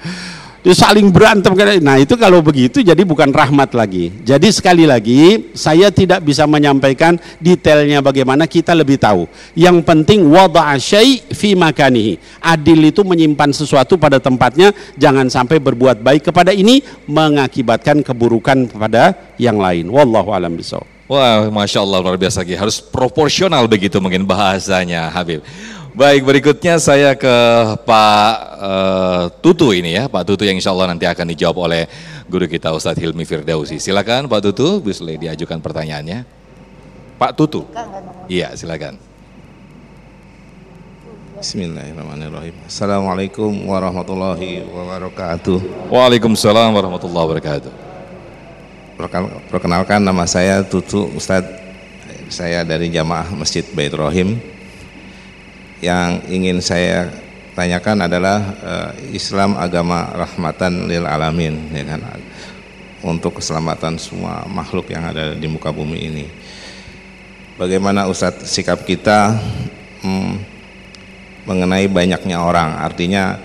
dia saling berantem. Nah, itu kalau begitu jadi bukan rahmat lagi. Jadi sekali lagi saya tidak bisa menyampaikan detailnya bagaimana, kita lebih tahu. Yang penting wada'a syai' fi makanihi. Adil itu menyimpan sesuatu pada tempatnya, jangan sampai berbuat baik kepada ini mengakibatkan keburukan kepada yang lain. Wallahu a'lam bishawab. Wah, Masya Allah, luar biasa, harus proporsional begitu mungkin bahasanya Habib. Baik, berikutnya saya ke Pak Tutu ini ya, Pak Tutu yang insya Allah nanti akan dijawab oleh guru kita Ustadz Hilmi Firdausi. Silakan Pak Tutu, bisa diajukan pertanyaannya. Pak Tutu. Iya, silakan. Bismillahirrahmanirrahim. Assalamualaikum warahmatullahi wabarakatuh. Waalaikumsalam warahmatullahi wabarakatuh. Perkenalkan, nama saya Tutu Ustadz. Saya dari Jamaah Masjid Bait Rohim. Yang ingin saya tanyakan adalah Islam agama rahmatan lil alamin, ya kan, untuk keselamatan semua makhluk yang ada di muka bumi ini. Bagaimana Ustadz sikap kita mengenai banyaknya orang? Artinya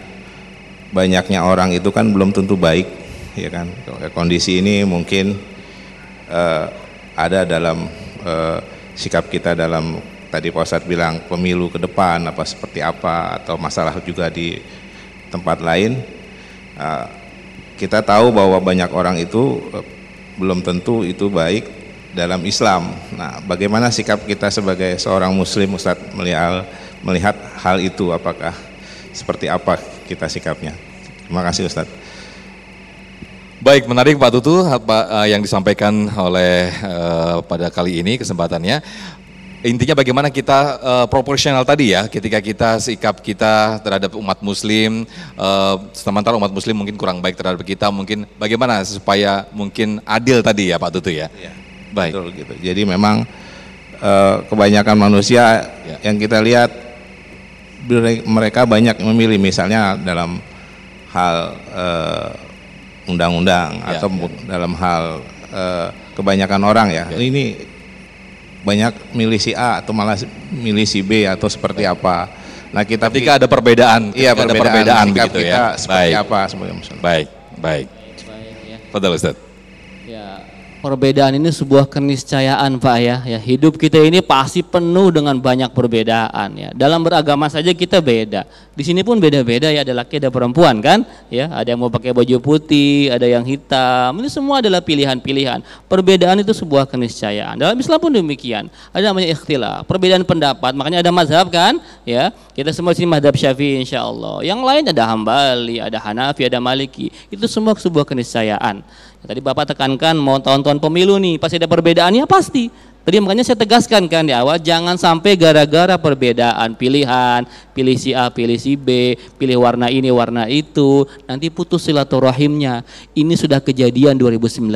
banyaknya orang itu kan belum tentu baik, ya kan. Kondisi ini mungkin ada dalam sikap kita dalam, tadi Pak Ustadz bilang pemilu ke depan apa seperti apa, atau masalah juga di tempat lain. Kita tahu bahwa banyak orang itu belum tentu itu baik dalam Islam. Nah, bagaimana sikap kita sebagai seorang Muslim, Ustadz, melihat hal itu? Apakah seperti apa kita sikapnya? Terima kasih Ustadz. Baik, menarik Pak Tutu apa yang disampaikan oleh pada kali ini kesempatannya. Intinya bagaimana kita proporsional tadi ya, ketika kita sikap kita terhadap umat muslim, sementara umat muslim mungkin kurang baik terhadap kita, mungkin bagaimana supaya mungkin adil tadi ya Pak Tutu ya. Ya, baik. Betul gitu. Jadi memang kebanyakan manusia ya, yang kita lihat mereka banyak memilih, misalnya dalam hal undang-undang ya, atau ya, dalam hal kebanyakan orang ya. Ini banyak milih si A atau malah milih si B atau seperti apa. Nah, kita ketika ada perbedaan, iya, ada perbedaan sikap begitu kita ya. seperti Baik. apa sebagai Muslim. Baik. Fadhal Ustaz. Ya, perbedaan ini sebuah keniscayaan Pak ya. Hidup kita ini pasti penuh dengan banyak perbedaan ya. Dalam beragama saja kita beda. Di sini pun beda-beda ya, ada laki ada perempuan kan? Ya, ada yang mau pakai baju putih, ada yang hitam. Ini semua adalah pilihan-pilihan. Perbedaan itu sebuah keniscayaan. Dalam Islam pun demikian. Ada namanya ikhtilaf, perbedaan pendapat. Makanya ada mazhab kan? Ya, kita semua di sini mazhab Syafi'i insyaallah. Yang lain ada Hambali, ada Hanafi, ada Maliki. Itu semua sebuah keniscayaan. Tadi Bapak tekankan mau tahun-tahun pemilu nih, pasti ada perbedaannya pasti. Tadi makanya saya tegaskan kan di awal, jangan sampai gara-gara perbedaan pilihan, pilih si A, pilih si B, pilih warna ini, warna itu, nanti putus silaturahimnya. Ini sudah kejadian 2019.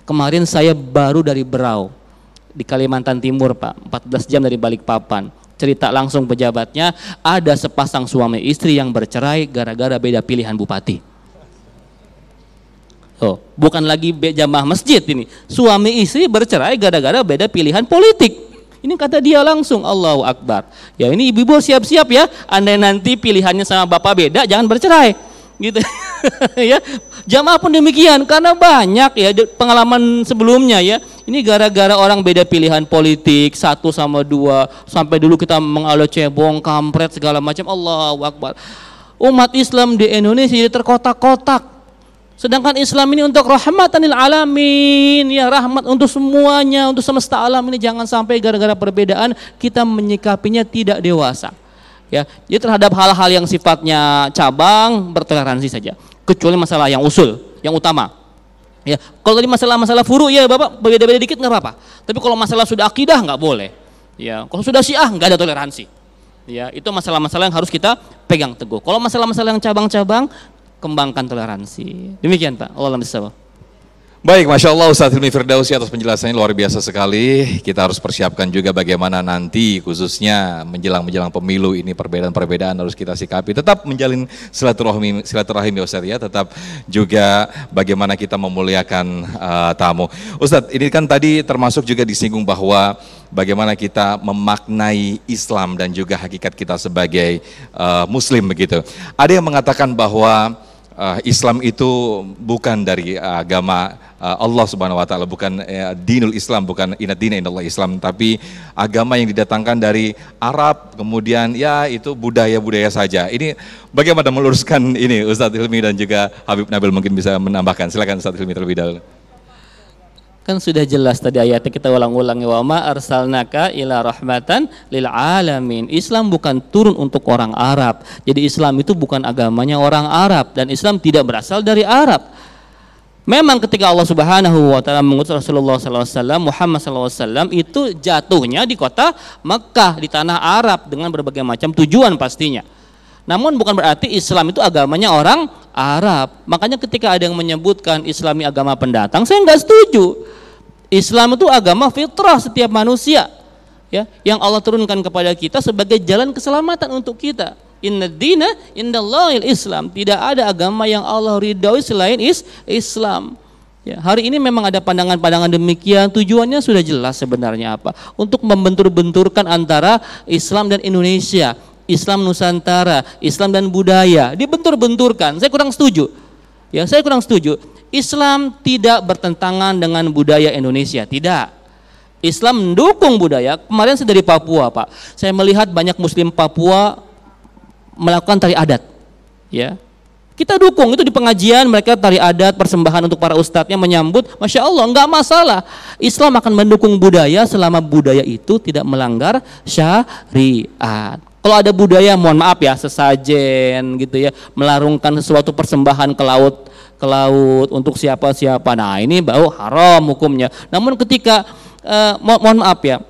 Kemarin saya baru dari Berau, di Kalimantan Timur Pak, 14 jam dari Balikpapan. Cerita langsung pejabatnya, ada sepasang suami istri yang bercerai gara-gara beda pilihan bupati. Oh, bukan lagi jamaah masjid ini. Suami istri bercerai gara-gara beda pilihan politik. Ini kata dia langsung, Allahu Akbar. Ya ini ibu-ibu siap-siap ya. Andai nanti pilihannya sama bapak beda, jangan bercerai. Gitu. Ya. Jamaah pun demikian karena banyak ya pengalaman sebelumnya ya. Ini gara-gara orang beda pilihan politik, 1 sama 2, sampai dulu kita mengalah cebong, kampret segala macam. Allahu Akbar. Umat Islam di Indonesia jadi terkotak-kotak. Sedangkan Islam ini untuk rahmatanil alamin, ya rahmat untuk semuanya, untuk semesta alam ini. Jangan sampai gara-gara perbedaan kita menyikapinya tidak dewasa. Ya, jadi terhadap hal-hal yang sifatnya cabang bertoleransi saja. Kecuali masalah yang usul, yang utama. Ya, kalau tadi masalah-masalah furu ya Bapak beda-beda dikit nggak apa-apa. Tapi kalau masalah sudah akidah nggak boleh. Ya, kalau sudah Syiah nggak ada toleransi. Ya, itu masalah-masalah yang harus kita pegang teguh. Kalau masalah-masalah yang cabang-cabang, kembangkan toleransi. Demikian Pak. Allah SWT. Baik, Masya Allah Ustadz Hilmi Firdausi atas penjelasannya luar biasa sekali. Kita harus persiapkan juga bagaimana nanti khususnya menjelang pemilu ini perbedaan-perbedaan harus kita sikapi. Tetap menjalin silaturahim ya Ustadz ya. Tetap juga bagaimana kita memuliakan tamu. Ustadz, ini kan tadi termasuk juga disinggung bahwa bagaimana kita memaknai Islam dan juga hakikat kita sebagai Muslim begitu. Ada yang mengatakan bahwa Islam itu bukan dari agama Allah Subhanahu wa taala, bukan dinul Islam, bukan inad dina indallah Islam, tapi agama yang didatangkan dari Arab, kemudian ya itu budaya-budaya saja. Ini bagaimana meluruskan ini Ustadz Hilmi dan juga Habib Nabil mungkin bisa menambahkan. Silakan Ustadz Hilmi terlebih dahulu. Kan sudah jelas tadi ayatnya kita ulang-ulangi, wa ma arsalnaka ila rahmatan lil alamin. Islam bukan turun untuk orang Arab. Jadi Islam itu bukan agamanya orang Arab dan Islam tidak berasal dari Arab. Memang ketika Allah Subhanahu wa taala mengutus Rasulullah sallallahu alaihi wasallam, Muhammad sallallahu alaihi wasallam itu jatuhnya di kota Mekah, di tanah Arab dengan berbagai macam tujuan pastinya. Namun bukan berarti Islam itu agamanya orang Arab. Makanya ketika ada yang menyebutkan Islami agama pendatang, saya nggak setuju. Islam itu agama fitrah setiap manusia, ya, yang Allah turunkan kepada kita sebagai jalan keselamatan untuk kita. Inna dina indallahil Islam. Tidak ada agama yang Allah ridhoi selain Islam. Ya, hari ini memang ada pandangan-pandangan demikian. Tujuannya sudah jelas sebenarnya apa? Untuk membentur-benturkan antara Islam dan Indonesia, Islam Nusantara, Islam dan budaya, dibentur-benturkan. Saya kurang setuju. Ya, saya kurang setuju. Islam tidak bertentangan dengan budaya Indonesia, tidak. Islam mendukung budaya. Kemarin saya dari Papua, Pak. Saya melihat banyak Muslim Papua melakukan tari adat. Ya, kita dukung itu di pengajian, mereka tari adat, persembahan untuk para ustadznya menyambut, masya Allah, nggak masalah. Islam akan mendukung budaya selama budaya itu tidak melanggar syariat. Kalau ada budaya, mohon maaf ya, sesajen gitu ya, melarungkan sesuatu persembahan ke laut untuk siapa-siapa. Nah, ini baru haram hukumnya. Namun ketika mohon maaf ya,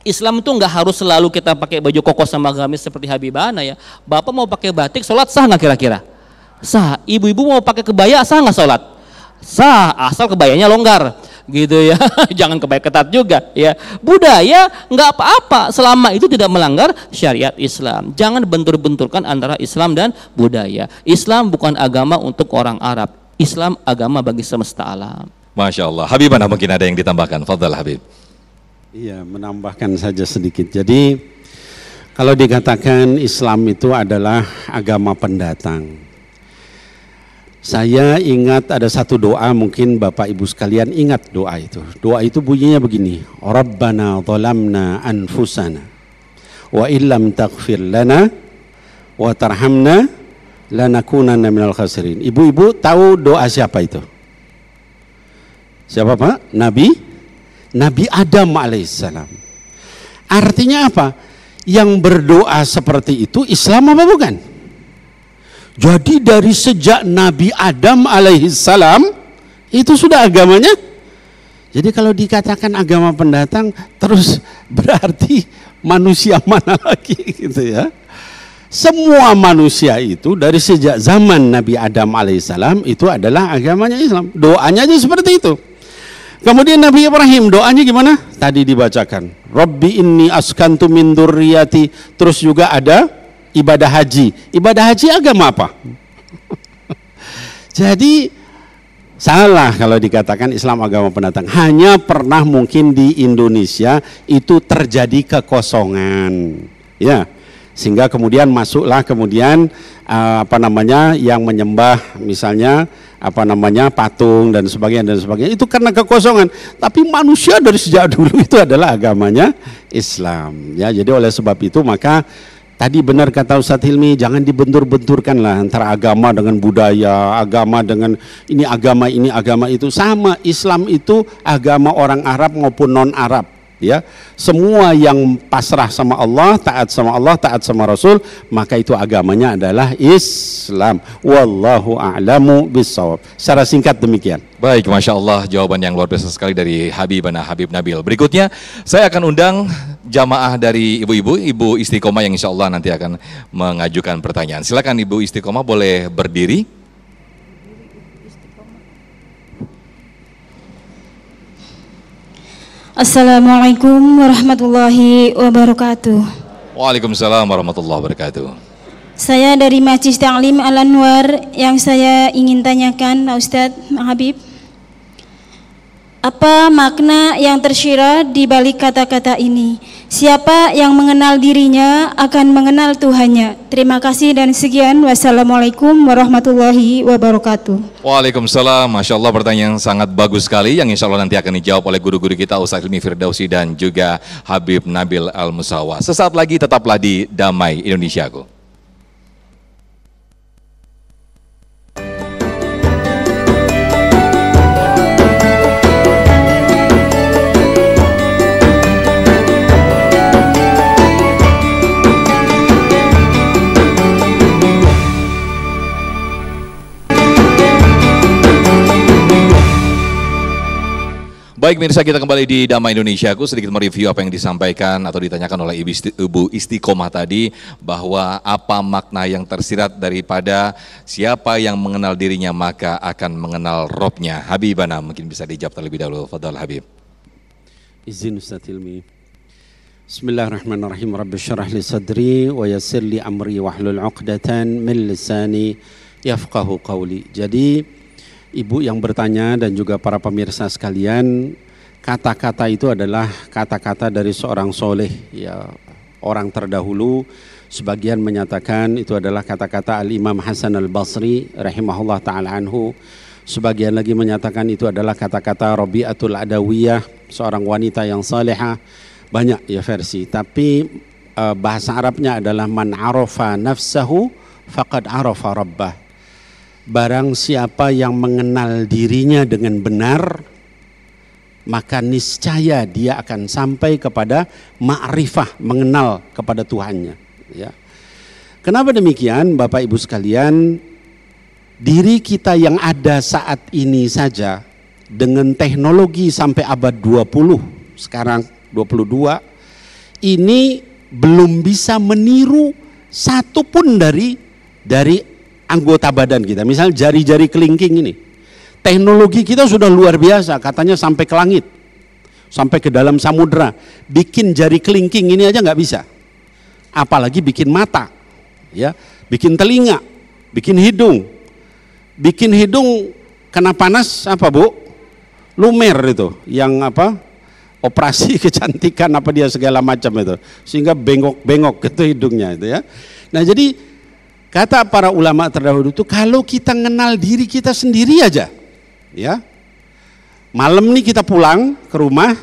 Islam itu nggak harus selalu kita pakai baju koko sama gamis seperti Habibana ya. Bapak mau pakai batik, sholat sah nggak kira-kira? Sah. Ibu-ibu mau pakai kebaya, sah nggak sholat? Sah, asal kebayanya longgar gitu ya. Jangan kebaya ketat juga ya. Budaya nggak apa-apa selama itu tidak melanggar syariat Islam. Jangan bentur-benturkan antara Islam dan budaya. Islam bukan agama untuk orang Arab. Islam agama bagi semesta alam. Masya Allah. Habib, mana mungkin ada yang ditambahkan? Fadhal Habib. Iya, menambahkan saja sedikit. Jadi kalau dikatakan Islam itu adalah agama pendatang, saya ingat ada satu doa, mungkin Bapak Ibu sekalian ingat doa itu. Doa itu bunyinya begini, Rabbana zalamna anfusana wa illam taghfir lana wa tarhamna lanakunanna minal khasirin. Ibu-ibu tahu doa siapa itu? Siapa Pak? Nabi Adam alaihissalam. Artinya apa? Yang berdoa seperti itu Islam apa bukan? Jadi dari sejak Nabi Adam alaihissalam itu sudah agamanya. Jadi kalau dikatakan agama pendatang, terus berarti manusia mana lagi gitu ya? Semua manusia itu dari sejak zaman Nabi Adam alaihissalam itu adalah agamanya Islam. Doanya aja seperti itu. Kemudian Nabi Ibrahim doanya gimana? Tadi dibacakan. Rabbi inni askantu min dzurriyyati. Terus juga ada ibadah haji. Ibadah haji agama apa? Jadi salah kalau dikatakan Islam agama pendatang. Hanya pernah mungkin di Indonesia itu terjadi kekosongan. Ya. Sehingga kemudian masuklah kemudian yang menyembah misalnya patung dan sebagainya itu karena kekosongan. Tapi manusia dari sejak dulu itu adalah agamanya Islam ya. Jadi oleh sebab itu maka tadi benar kata Ustadz Hilmi, jangan dibentur-benturkan lah antara agama dengan budaya, agama dengan ini agama itu. Sama, Islam itu agama orang Arab maupun non Arab ya. Semua yang pasrah sama Allah, taat sama Rasul, maka itu agamanya adalah Islam. Wallahu a'lamu bissawab. Secara singkat demikian. Baik, Masya Allah, jawaban yang luar biasa sekali dari Habib Nabil. Berikutnya saya akan undang jamaah dari ibu Istiqomah yang insya Allah nanti akan mengajukan pertanyaan. Silakan Ibu Istiqomah boleh berdiri. Assalamualaikum warahmatullahi wabarakatuh. Waalaikumsalam warahmatullahi wabarakatuh. Saya dari Majlis Ta'lim Al-Anwar, yang saya ingin tanyakan Pak Ustadz Habib, apa makna yang tersirat di balik kata-kata ini? Siapa yang mengenal dirinya akan mengenal Tuhannya. Terima kasih dan sekian. Wassalamualaikum warahmatullahi wabarakatuh. Waalaikumsalam. Masya Allah, pertanyaan yang sangat bagus sekali yang insya Allah nanti akan dijawab oleh guru-guru kita Ustadz Hilmi Firdausi dan juga Habib Nabil Al-Musawa. Sesaat lagi tetaplah di Damai Indonesiaku. Baik pemirsa, kita kembali di Damai Indonesiaku, sedikit mereview apa yang disampaikan atau ditanyakan oleh Ibu Istiqomah tadi, bahwa apa makna yang tersirat daripada siapa yang mengenal dirinya maka akan mengenal Robnya. Habibana mungkin bisa dijawab terlebih dahulu. Fadhal Habib. Izin Ustaz Hilmi. Bismillahirrahmanirrahim. Rabbi syrah li sadri wa yassir li amri wahlul 'uqdatan min lisani yafqahu qawli. Jadi Ibu yang bertanya dan juga para pemirsa sekalian, kata-kata itu adalah kata-kata dari seorang soleh, ya, orang terdahulu. Sebagian menyatakan itu adalah kata-kata Al-Imam Hasan Al-Basri rahimahullah ta'ala anhu. Sebagian lagi menyatakan itu adalah kata-kata Rabi'atul Adawiyah, seorang wanita yang salihah. Banyak ya versi, tapi bahasa Arabnya adalah man arafa nafsahu faqad arafa rabbah. Barang siapa yang mengenal dirinya dengan benar, maka niscaya dia akan sampai kepada ma'rifah, mengenal kepada Tuhannya. Ya. Kenapa demikian Bapak Ibu sekalian? Diri kita yang ada saat ini saja dengan teknologi sampai abad 20, sekarang 22, ini belum bisa meniru satu pun dari anggota badan kita. Misal jari-jari kelingking ini, teknologi kita sudah luar biasa, katanya sampai ke langit, sampai ke dalam samudra. Bikin jari kelingking ini aja nggak bisa, apalagi bikin mata, ya, bikin telinga, bikin hidung. Bikin hidung kena panas apa Bu? Lumer itu, yang apa? Operasi kecantikan apa dia segala macam itu, sehingga bengok-bengok gitu hidungnya itu ya. Nah jadi kata para ulama terdahulu itu kalau kita kenal diri kita sendiri aja, ya. Malam nih kita pulang ke rumah,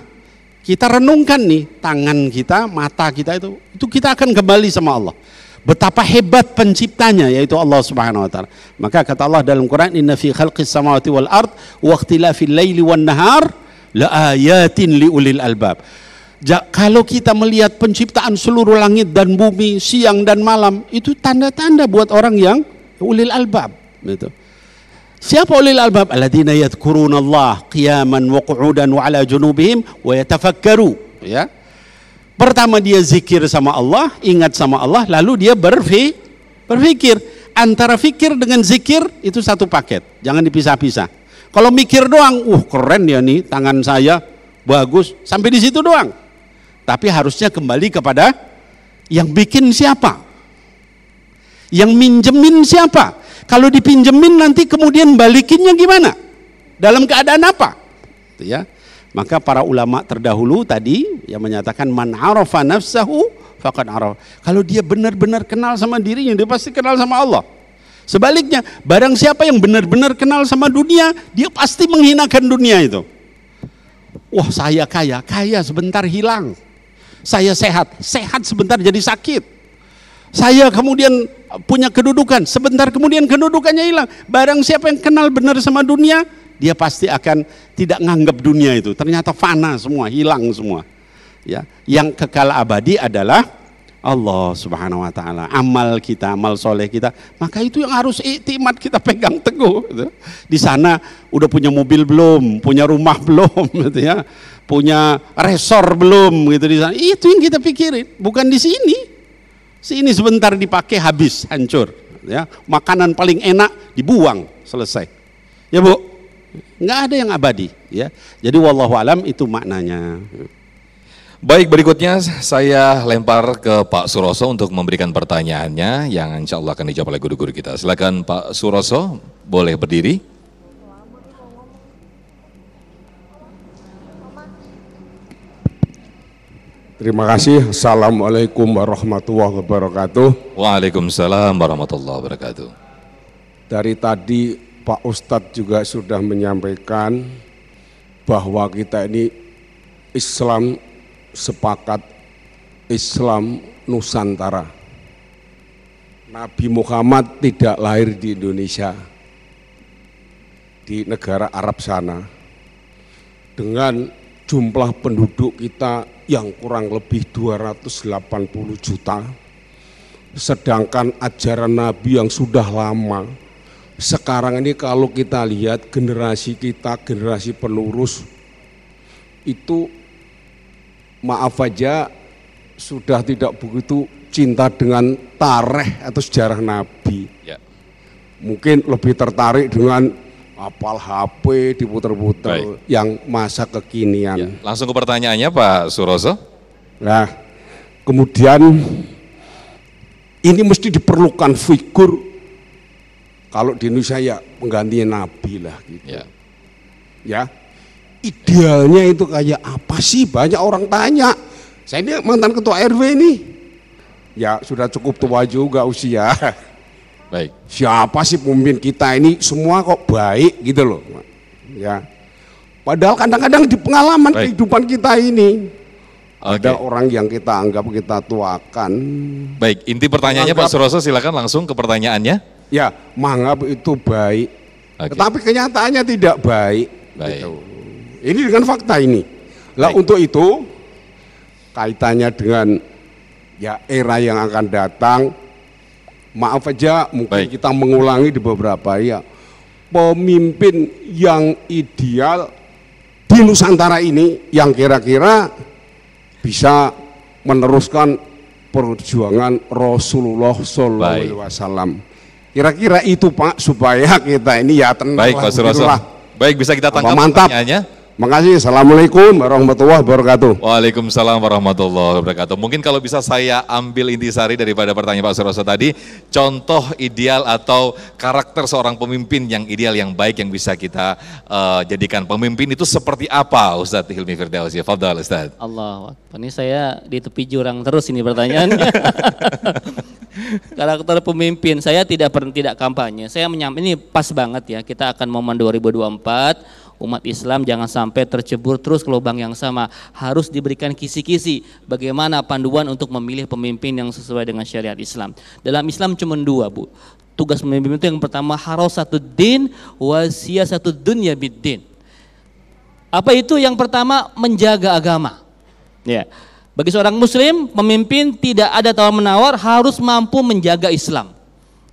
kita renungkan nih tangan kita, mata kita itu kita akan kembali sama Allah. Betapa hebat penciptanya yaitu Allah Subhanahu wa taala. Maka kata Allah dalam Quran, inna fi khalqis samawati wal ard wa ikhtilafil laili wan nahar la ayatin liulil albab. Kalau kita melihat penciptaan seluruh langit dan bumi, siang dan malam, itu tanda-tanda buat orang yang ulil albab gitu. Siapa ulil albab? Alladzina yadhkurunallah qiyaman wa qu'udan wa ala junubihim wa yatafakkaru, ya. Pertama dia zikir sama Allah, ingat sama Allah, lalu dia berpikir. Antara fikir dengan zikir itu satu paket, jangan dipisah-pisah. Kalau mikir doang, keren ya nih tangan saya, bagus, sampai di situ doang. Tapi harusnya kembali kepada yang bikin siapa, yang minjemin siapa. Kalau dipinjemin nanti kemudian balikinnya gimana? Dalam keadaan apa? Ya. Maka para ulama terdahulu tadi yang menyatakan man arafa nafsahu faqad araf. Kalau dia benar-benar kenal sama dirinya, dia pasti kenal sama Allah. Sebaliknya, barang siapa yang benar-benar kenal sama dunia, dia pasti menghinakan dunia itu. Wah, saya kaya sebentar hilang. Saya sehat sebentar jadi sakit. Saya kemudian punya kedudukan, sebentar kemudian kedudukannya hilang. Barang siapa yang kenal benar sama dunia, dia pasti akan tidak nganggap dunia itu. Ternyata fana semua, hilang semua. Ya, yang kekal abadi adalah Allah Subhanahu wa taala. Amal kita, amal soleh kita, maka itu yang harus iktimat kita pegang teguh gitu. Di sana udah punya mobil belum, punya rumah belum gitu ya, punya resor belum gitu di sana. Itu yang kita pikirin, bukan di sini. Sini sebentar dipakai habis, hancur ya. Makanan paling enak dibuang, selesai. Ya Bu, nggak ada yang abadi ya. Jadi wallahu alam itu maknanya. Baik, berikutnya saya lempar ke Pak Suroso untuk memberikan pertanyaannya yang insya Allah akan dijawab oleh guru-guru kita. Silakan Pak Suroso, boleh berdiri. Terima kasih. Assalamualaikum warahmatullahi wabarakatuh. Waalaikumsalam warahmatullahi wabarakatuh. Dari tadi Pak Ustadz juga sudah menyampaikan bahwa kita ini Islam sepakat, Islam Nusantara. Nabi Muhammad tidak lahir di Indonesia, di negara Arab sana. Dengan jumlah penduduk kita yang kurang lebih 280 juta, sedangkan ajaran Nabi yang sudah lama. Sekarang ini kalau kita lihat generasi kita, generasi penerus itu maaf aja sudah tidak begitu cinta dengan tarikh atau sejarah Nabi. Ya. Mungkin lebih tertarik dengan apal HP diputer-puter yang masa kekinian. Ya. Langsung ke pertanyaannya Pak Suroso. Nah, kemudian ini mesti diperlukan figur kalau di Indonesia ya pengganti Nabi lah gitu. Ya. Idealnya itu kayak apa sih? Banyak orang tanya. Saya ini mantan ketua RW ini. Ya sudah cukup tua juga usia. Baik. Siapa sih pemimpin kita ini? Semua kok baik gitu loh. Ya. Padahal kadang-kadang di pengalaman kehidupan kita ini ada orang yang kita anggap kita tuakan. Baik, inti pertanyaannya Pak Suroso, silakan langsung ke pertanyaannya. Ya, menganggap itu baik. Tetapi kenyataannya tidak baik. Baik. Gitu. Ini dengan fakta ini. Lah untuk itu kaitannya dengan ya era yang akan datang, maaf aja mungkin kita mengulangi di beberapa ya, pemimpin yang ideal di Nusantara ini yang kira-kira bisa meneruskan perjuangan Rasulullah Sallallahu Alaihi Wasallam. Kira-kira itu Pak, supaya kita ini ya tenang. Baik Pak Suroso. Baik, bisa kita tangkap pertanyaannya. Makasih. Assalamualaikum warahmatullahi wabarakatuh. Waalaikumsalam warahmatullahi wabarakatuh. Mungkin kalau bisa saya ambil intisari daripada pertanyaan Pak Suroso tadi, contoh ideal atau karakter seorang pemimpin yang ideal, yang baik, yang bisa kita jadikan pemimpin itu seperti apa, Ustadz Hilmi Firdausi? Fadhal Ustadz. Allah, ini saya di tepi jurang terus ini pertanyaannya. Karakter pemimpin, saya tidak kampanye. Saya ini pas banget ya, kita akan momen 2024. Umat Islam jangan sampai tercebur terus ke lubang yang sama. Harus diberikan kisi-kisi bagaimana panduan untuk memilih pemimpin yang sesuai dengan syariat Islam. Dalam Islam cuma dua, Bu. Tugas pemimpin itu yang pertama harasatuddin wa siyasatudunya biddin. Apa itu? Yang pertama menjaga agama. Ya. Bagi seorang muslim, pemimpin tidak ada tawar-menawar, harus mampu menjaga Islam.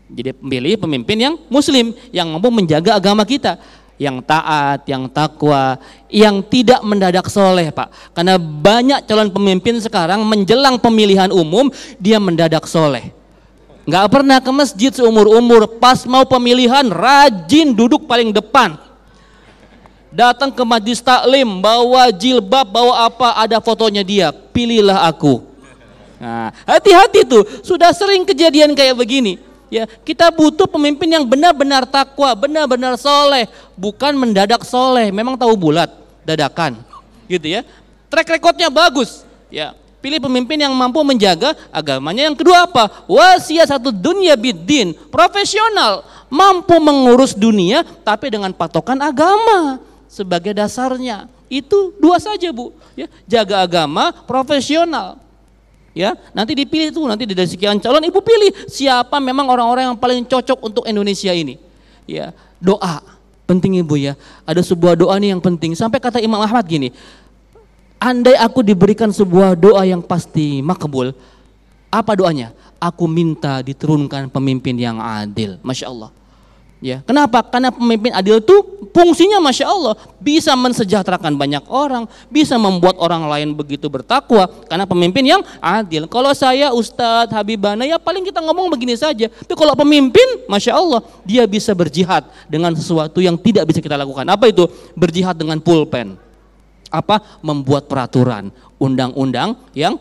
Jadi pilih pemimpin yang muslim, yang mampu menjaga agama kita, yang taat, yang takwa, yang tidak mendadak soleh, Pak. Karena banyak calon pemimpin sekarang menjelang pemilihan umum dia mendadak soleh. Nggak pernah ke masjid seumur-umur, pas mau pemilihan rajin duduk paling depan. Datang ke majlis taklim, bawa jilbab, bawa apa, ada fotonya dia, pilihlah aku. Nah, hati-hati tuh, sudah sering kejadian kayak begini. Ya, kita butuh pemimpin yang benar-benar takwa, benar-benar soleh, bukan mendadak soleh. Memang tahu bulat, dadakan, gitu ya. Track recordnya bagus. Ya, pilih pemimpin yang mampu menjaga agamanya. Yang kedua apa? Wasiyasatudunya biddin, profesional, mampu mengurus dunia, tapi dengan patokan agama sebagai dasarnya. Itu dua saja, Bu. Ya, jaga agama, profesional. Ya, nanti dipilih tuh, nanti dari sekian calon ibu pilih siapa memang orang-orang yang paling cocok untuk Indonesia ini. Ya, doa penting ibu ya. Ada sebuah doa nih yang penting. Sampai kata Imam Ahmad gini, andai aku diberikan sebuah doa yang pasti makbul, apa doanya? Aku minta diturunkan pemimpin yang adil. Masya Allah. Ya, kenapa? Karena pemimpin adil itu fungsinya Masya Allah bisa mensejahterakan banyak orang, bisa membuat orang lain begitu bertakwa karena pemimpin yang adil. Kalau saya Ustadz Habibana ya paling kita ngomong begini saja. Tapi kalau pemimpin Masya Allah dia bisa berjihad dengan sesuatu yang tidak bisa kita lakukan. Apa itu? Berjihad dengan pulpen. Apa? Membuat peraturan, undang-undang yang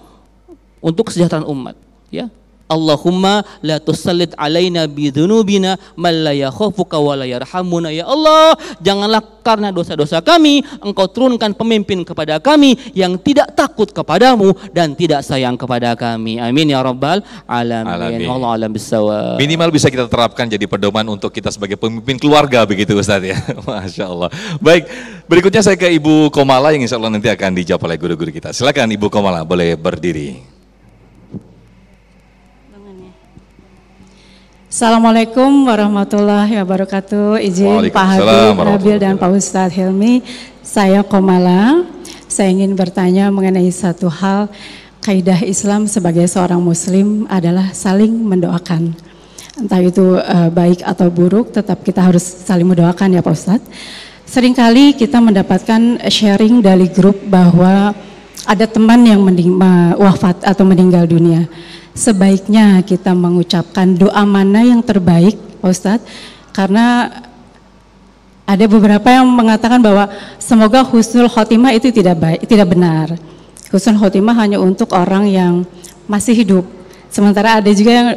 untuk kesejahteraan umat. Ya. Allahumma la tusallit alaina bidhunubina man la yakhafuka wa la yarhamuna. Ya Allah, janganlah karena dosa-dosa kami Engkau turunkan pemimpin kepada kami yang tidak takut kepadamu dan tidak sayang kepada kami. Amin ya rabbal alamin. Allah alam bisawab. Minimal bisa kita terapkan jadi pedoman untuk kita sebagai pemimpin keluarga begitu Ustaz ya. Masya Allah. Baik, berikutnya saya ke Ibu Komala yang insya Allah nanti akan dijawab oleh guru-guru kita. Silakan Ibu Komala, boleh berdiri. Assalamualaikum warahmatullahi wabarakatuh. Izin Pak Habib, Nabil dan Pak Ustadz Hilmi, saya Komala. Saya ingin bertanya mengenai satu hal. Kaidah Islam sebagai seorang muslim adalah saling mendoakan. Entah itu baik atau buruk, tetap kita harus saling mendoakan ya Pak Ustadz. Seringkali kita mendapatkan sharing dari grup bahwa ada teman yang wafat atau meninggal dunia. Sebaiknya kita mengucapkan doa mana yang terbaik, Pak Ustadz? Karena ada beberapa yang mengatakan bahwa semoga husnul khotimah itu tidak benar. Husnul khotimah hanya untuk orang yang masih hidup. Sementara ada juga yang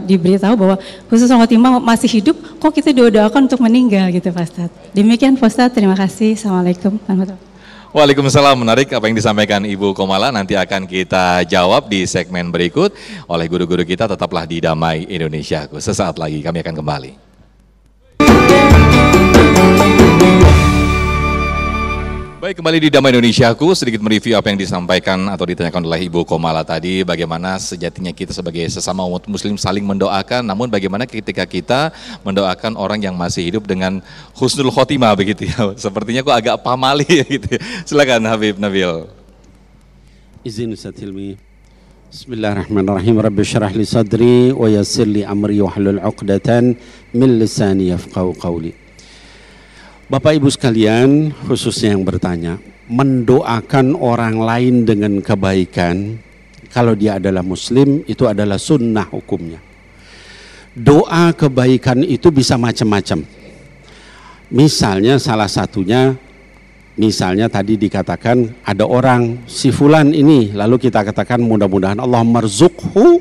diberitahu bahwa husnul khotimah masih hidup, kok kita doakan untuk meninggal gitu, Pak Ustadz. Demikian Pak Ustadz, terima kasih. Assalamualaikum warahmatullahi wabarakatuh. Waalaikumsalam, menarik apa yang disampaikan Ibu Komala, nanti akan kita jawab di segmen berikut oleh guru-guru kita. Tetaplah di Damai Indonesia. Sesaat lagi kami akan kembali. Baik, kembali di Damai Indonesiaku, sedikit mereview apa yang disampaikan atau ditanyakan oleh Ibu Komala tadi, bagaimana sejatinya kita sebagai sesama umat muslim saling mendoakan, namun bagaimana ketika kita mendoakan orang yang masih hidup dengan husnul khotimah begitu ya, sepertinya kok agak pamali ya gitu. Silakan Habib Nabil. Izin Ustaz Hilmi. Bismillahirrahmanirrahim. Rabbi syrah li sadri wa yassir li amri wahlul 'uqdatan min lisani yafqahu qawli. Bapak Ibu sekalian, khususnya yang bertanya, mendoakan orang lain dengan kebaikan, kalau dia adalah muslim, itu adalah sunnah hukumnya. Doa kebaikan itu bisa macam-macam. Misalnya salah satunya, misalnya tadi dikatakan ada orang si fulan ini, lalu kita katakan mudah-mudahan Allah marzuqhu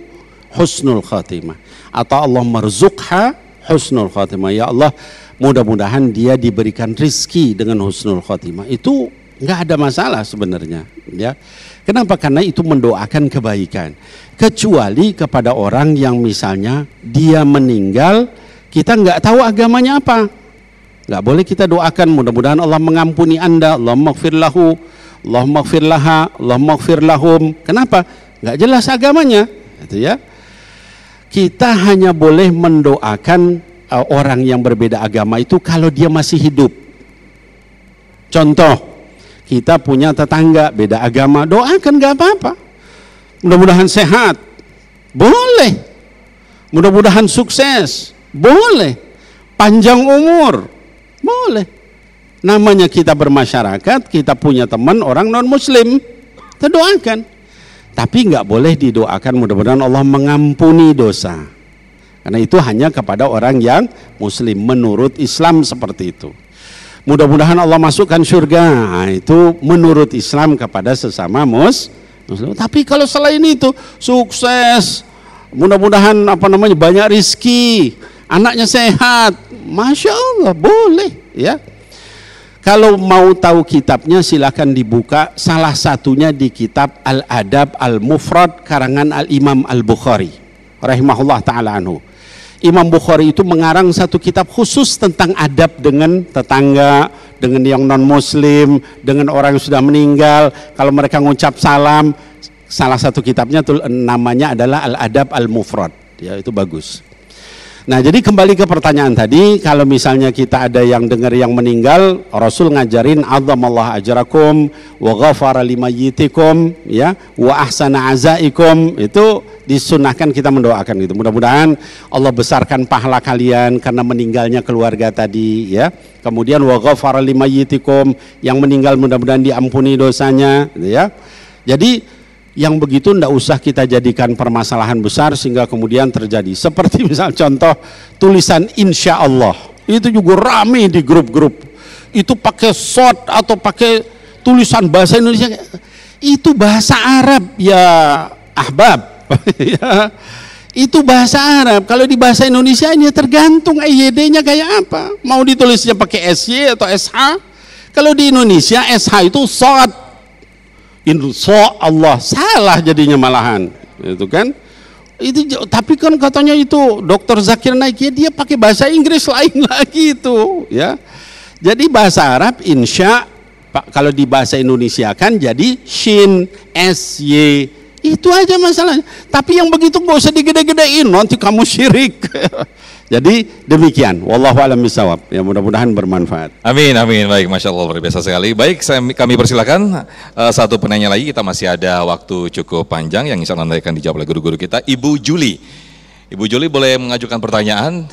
husnul khatimah, atau Allah marzuqha husnul khatimah, ya Allah mudah-mudahan dia diberikan rizki dengan husnul khatimah. Itu nggak ada masalah sebenarnya, ya. Kenapa? Karena itu mendoakan kebaikan. Kecuali kepada orang yang misalnya dia meninggal, kita nggak tahu agamanya apa, nggak boleh kita doakan mudah-mudahan Allah mengampuni anda, Allahumma gfir lahu, Allahumma gfir laha, Allahumma gfir lahum. Kenapa? Nggak jelas agamanya, itu ya. Kita hanya boleh mendoakan orang yang berbeda agama itu kalau dia masih hidup. Contoh, kita punya tetangga beda agama, doakan gak apa-apa. Mudah-mudahan sehat, boleh. Mudah-mudahan sukses, boleh. Panjang umur, boleh. Namanya kita bermasyarakat, kita punya teman orang non-muslim, kita doakan. Tapi nggak boleh didoakan mudah-mudahan Allah mengampuni dosa, karena itu hanya kepada orang yang muslim. Menurut Islam seperti itu. Mudah-mudahan Allah masukkan surga, nah, itu menurut Islam kepada sesama muslim. Tapi kalau selain itu sukses, mudah-mudahan banyak rizki, anaknya sehat, masya Allah, boleh, ya. Kalau mau tahu kitabnya silakan dibuka, salah satunya di kitab Al-Adab Al-Mufrad karangan Al-Imam Al-Bukhari rahimahullah ta'ala anhu. Imam Bukhari itu mengarang satu kitab khusus tentang adab dengan tetangga, dengan yang non muslim, dengan orang yang sudah meninggal. Kalau mereka ngucap salam, salah satu kitabnya namanya adalah Al-Adab Al-Mufrad, ya, itu bagus. Nah, jadi kembali ke pertanyaan tadi, kalau misalnya kita ada yang dengar yang meninggal, Rasul ngajarin azamallah ajrakum wa ghafara limayyitikum, ya, wa ahsana azaikum. Itu disunahkan kita mendoakan gitu. Mudah-mudahan Allah besarkan pahala kalian karena meninggalnya keluarga tadi, ya. Kemudian wa ghafara limayyitikum, yang meninggal mudah-mudahan diampuni dosanya, gitu ya. Jadi yang begitu tidak usah kita jadikan permasalahan besar sehingga kemudian terjadi. Seperti misal contoh tulisan insya Allah, itu juga rame di grup-grup. Itu pakai short atau pakai tulisan bahasa Indonesia. Itu bahasa Arab ya ahbab. Ya. Itu bahasa Arab. Kalau di bahasa Indonesia ini tergantung EYD-nya kayak apa. Mau ditulisnya pakai SY atau SH. Kalau di Indonesia SH itu short. Insya Allah, salah jadinya malahan, itu kan? Itu tapi kan katanya itu Dr. Zakir Naik, ya, dia pakai bahasa Inggris lain lagi itu, ya. Jadi bahasa Arab insya, kalau di bahasa Indonesia kan jadi shin, sy, itu aja masalahnya. Tapi yang begitu nggak usah digede-gedein, nanti kamu syirik. Jadi demikian, wallahu a'lam bishawab. Ya, mudah-mudahan bermanfaat. Amin, amin. Baik, masya Allah, luar biasa sekali. Baik, kami persilakan satu penanya lagi. Kita masih ada waktu cukup panjang yang insya Allah nanti akan dijawab oleh guru-guru kita. Ibu Juli, Ibu Juli boleh mengajukan pertanyaan?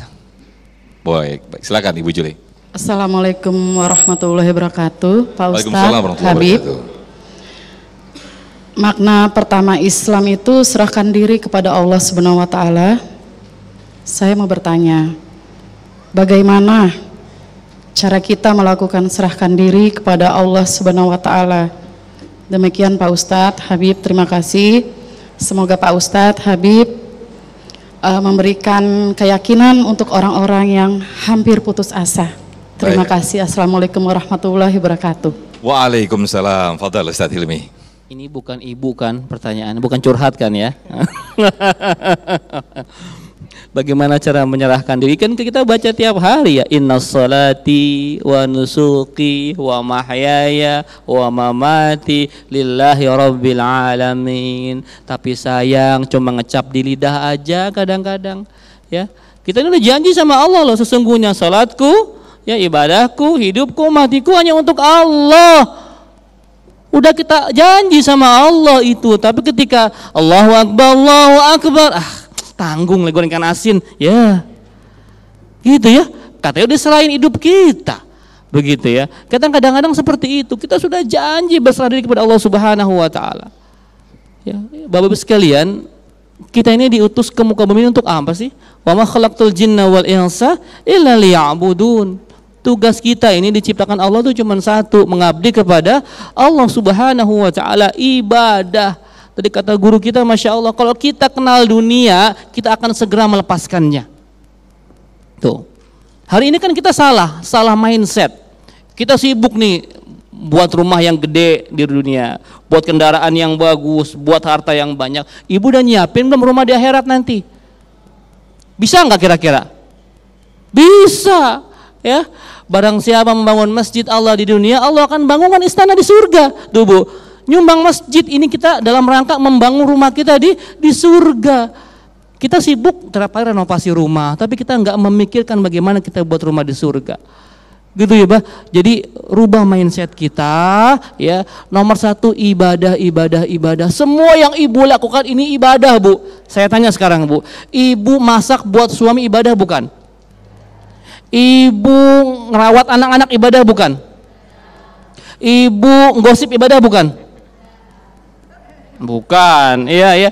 Baik, silakan Ibu Juli. Assalamualaikum warahmatullahi wabarakatuh. Pak Ustadz Habib. Makna pertama Islam itu serahkan diri kepada Allah Subhanahu wa taala. Saya mau bertanya, bagaimana cara kita melakukan serahkan diri kepada Allah Subhanahu wa taala? Demikian Pak Ustadz Habib, terima kasih. Semoga Pak Ustadz Habib memberikan keyakinan untuk orang-orang yang hampir putus asa. Terima kasih. Assalamualaikum warahmatullahi wabarakatuh. Waalaikumsalam. Fadhal Ustadz Hilmi. Ini bukan ibu kan pertanyaan, bukan curhat kan ya? Bagaimana cara menyerahkan diri? Kan kita baca tiap hari ya, innas salati wa nusuki wa mahyaya wa mamati lillahi rabbil alamin. Tapi sayang cuma ngecap di lidah aja kadang-kadang, ya. Kita ini udah janji sama Allah loh, sesungguhnya salatku, ya, ibadahku, hidupku, matiku hanya untuk Allah. Udah kita janji sama Allah itu, tapi ketika Allahu Akbar, tanggung lagi goreng ikan asin, ya, gitu ya. Katanya udah selain hidup kita, begitu ya. Kadang-kadang seperti itu. Kita sudah janji berserah diri kepada Allah Subhanahu Wa Taala. Ya, Bapak-Ibu sekalian, kita ini diutus ke muka bumi untuk apa sih? Wa ma khalaqtul jinna wal insa illa liya'budun. Tugas kita ini diciptakan Allah tuh cuma satu, mengabdi kepada Allah Subhanahu wa taala, ibadah. Tadi kata guru kita, Masya Allah, kalau kita kenal dunia, kita akan segera melepaskannya. Tuh. Hari ini kan kita salah mindset. Kita sibuk nih buat rumah yang gede di dunia, buat kendaraan yang bagus, buat harta yang banyak. Ibu udah nyiapin belum rumah di akhirat nanti? Bisa nggak kira-kira? Bisa, ya. Barang siapa membangun masjid Allah di dunia, Allah akan bangunkan istana di surga. Tuh Bu, nyumbang masjid ini kita dalam rangka membangun rumah kita di surga. Kita sibuk terapa renovasi rumah, tapi kita nggak memikirkan bagaimana kita buat rumah di surga. Gitu ya, Bah. Jadi rubah mindset kita, ya. Nomor satu, ibadah. Semua yang ibu lakukan ini ibadah, Bu. Saya tanya sekarang, Bu. Ibu masak buat suami ibadah bukan? Ibu ngerawat anak-anak ibadah bukan? Ibu gosip ibadah bukan? Bukan, iya.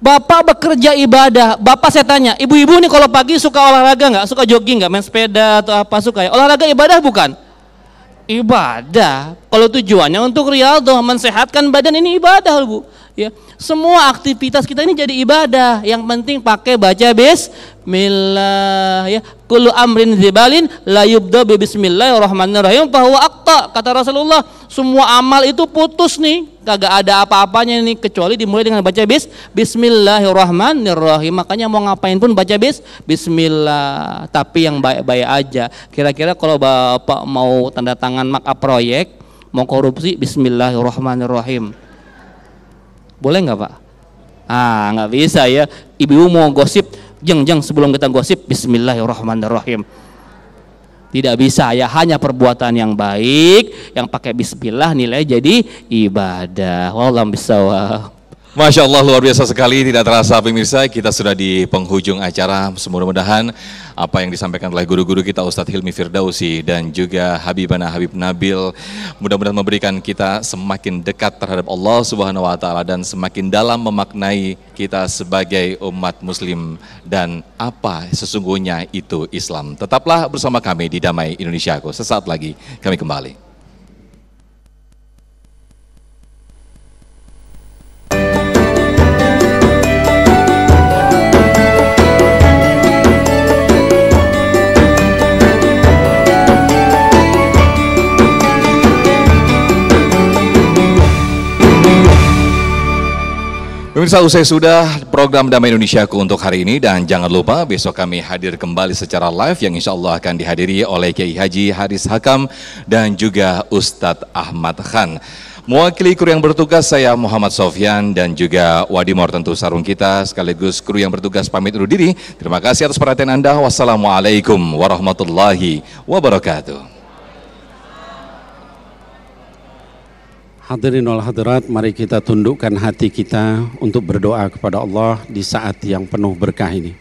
Bapak bekerja ibadah. Bapak saya tanya, ibu-ibu nih kalau pagi suka olahraga nggak? Suka jogging nggak? Main sepeda atau apa suka ya? Olahraga ibadah bukan? Ibadah. Kalau tujuannya untuk riyadhah, mensehatkan badan, ini ibadah, Bu. Ya, semua aktivitas kita ini jadi ibadah. Yang penting pakai baca bismillah, ya. Kullu amrin dzibalin la yubda bi bismillahirrahmanirrahim fa huwa aqta. Kata Rasulullah, semua amal itu putus nih, kagak ada apa-apanya nih kecuali dimulai dengan baca bismillahirrahmanirrahim. Makanya mau ngapain pun baca bismillah, tapi yang baik-baik aja. Kira-kira kalau Bapak mau tanda tangan markup proyek, mau korupsi, bismillahirrahmanirrahim. Boleh nggak Pak? Nggak bisa ya. Ibu mau gosip, jeng sebelum kita gosip, bismillahirrahmanirrahim. Tidak bisa ya, hanya perbuatan yang baik, yang pakai bismillah nilai jadi ibadah. Wallahu bisawab. Masya Allah, luar biasa sekali. Tidak terasa pemirsa, kita sudah di penghujung acara. Mudah-mudahan apa yang disampaikan oleh guru-guru kita, Ustadz Hilmi Firdausi dan juga Habibana Habib Nabil, mudah-mudahan memberikan kita semakin dekat terhadap Allah Subhanahu wa taala dan semakin dalam memaknai kita sebagai umat muslim dan apa sesungguhnya itu Islam. Tetaplah bersama kami di Damai Indonesiaku. Sesaat lagi kami kembali. Pemirsa, usai sudah program Damai Indonesiaku untuk hari ini, dan jangan lupa besok kami hadir kembali secara live yang insya Allah akan dihadiri oleh Kiai Haji Haris Hakam dan juga Ustadz Ahmad Khan. Mewakili kru yang bertugas, saya Muhammad Sofyan dan juga Wadimor tentu sarung kita sekaligus kru yang bertugas pamit undur diri. Terima kasih atas perhatian Anda. Wassalamualaikum warahmatullahi wabarakatuh. Hadirin wal hadirat, mari kita tundukkan hati kita untuk berdoa kepada Allah di saat yang penuh berkah ini.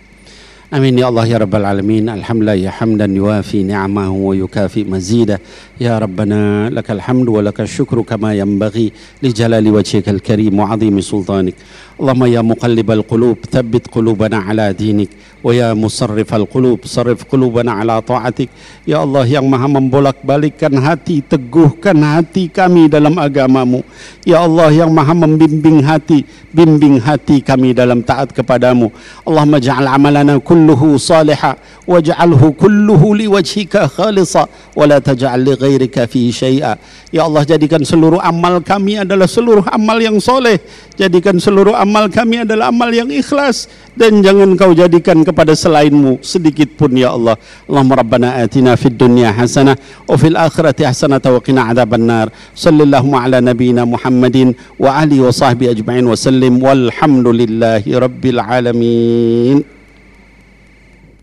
Amin ya Allah ya Rabbal Alamin. Alhamdulillah ya hamdan yuwafi ni'amahu wa yukafi mazidah. Ya Rabbana lakal hamdu wa lakal syukru kama yanbaghi li jalali wajhikal karim wa azimi sultanik. Allahumma ya muqallibal qulub thabbit qulubana ala dinik, wa ya musarrifal qulub sarrif qulubana ala ta'atik. Ya Allah yang maha membolak-balikkan hati, teguhkan hati kami dalam agamamu. Ya Allah yang maha membimbing hati, bimbing hati kami dalam taat kepadamu. Allahumma ja'al amalana kulluhu salihah waj'alhu kulluhu liwajhika khalisa wa la taj'al li ghairika fihi syai'a. Ya Allah, jadikan seluruh amal kami adalah seluruh amal yang soleh, jadikan seluruh amal kami adalah amal yang ikhlas, dan jangan kau jadikan kepada selainmu sedikit pun ya Allah. Allahumma rabbana atina fid dunya hasanah wa fil akhirati hasanah wa qina adzabannar. Sallallahu ala nabiyyina Muhammadin wa alihi wa sahbihi ajma'in wa sallim walhamdulillahi rabbil alamin.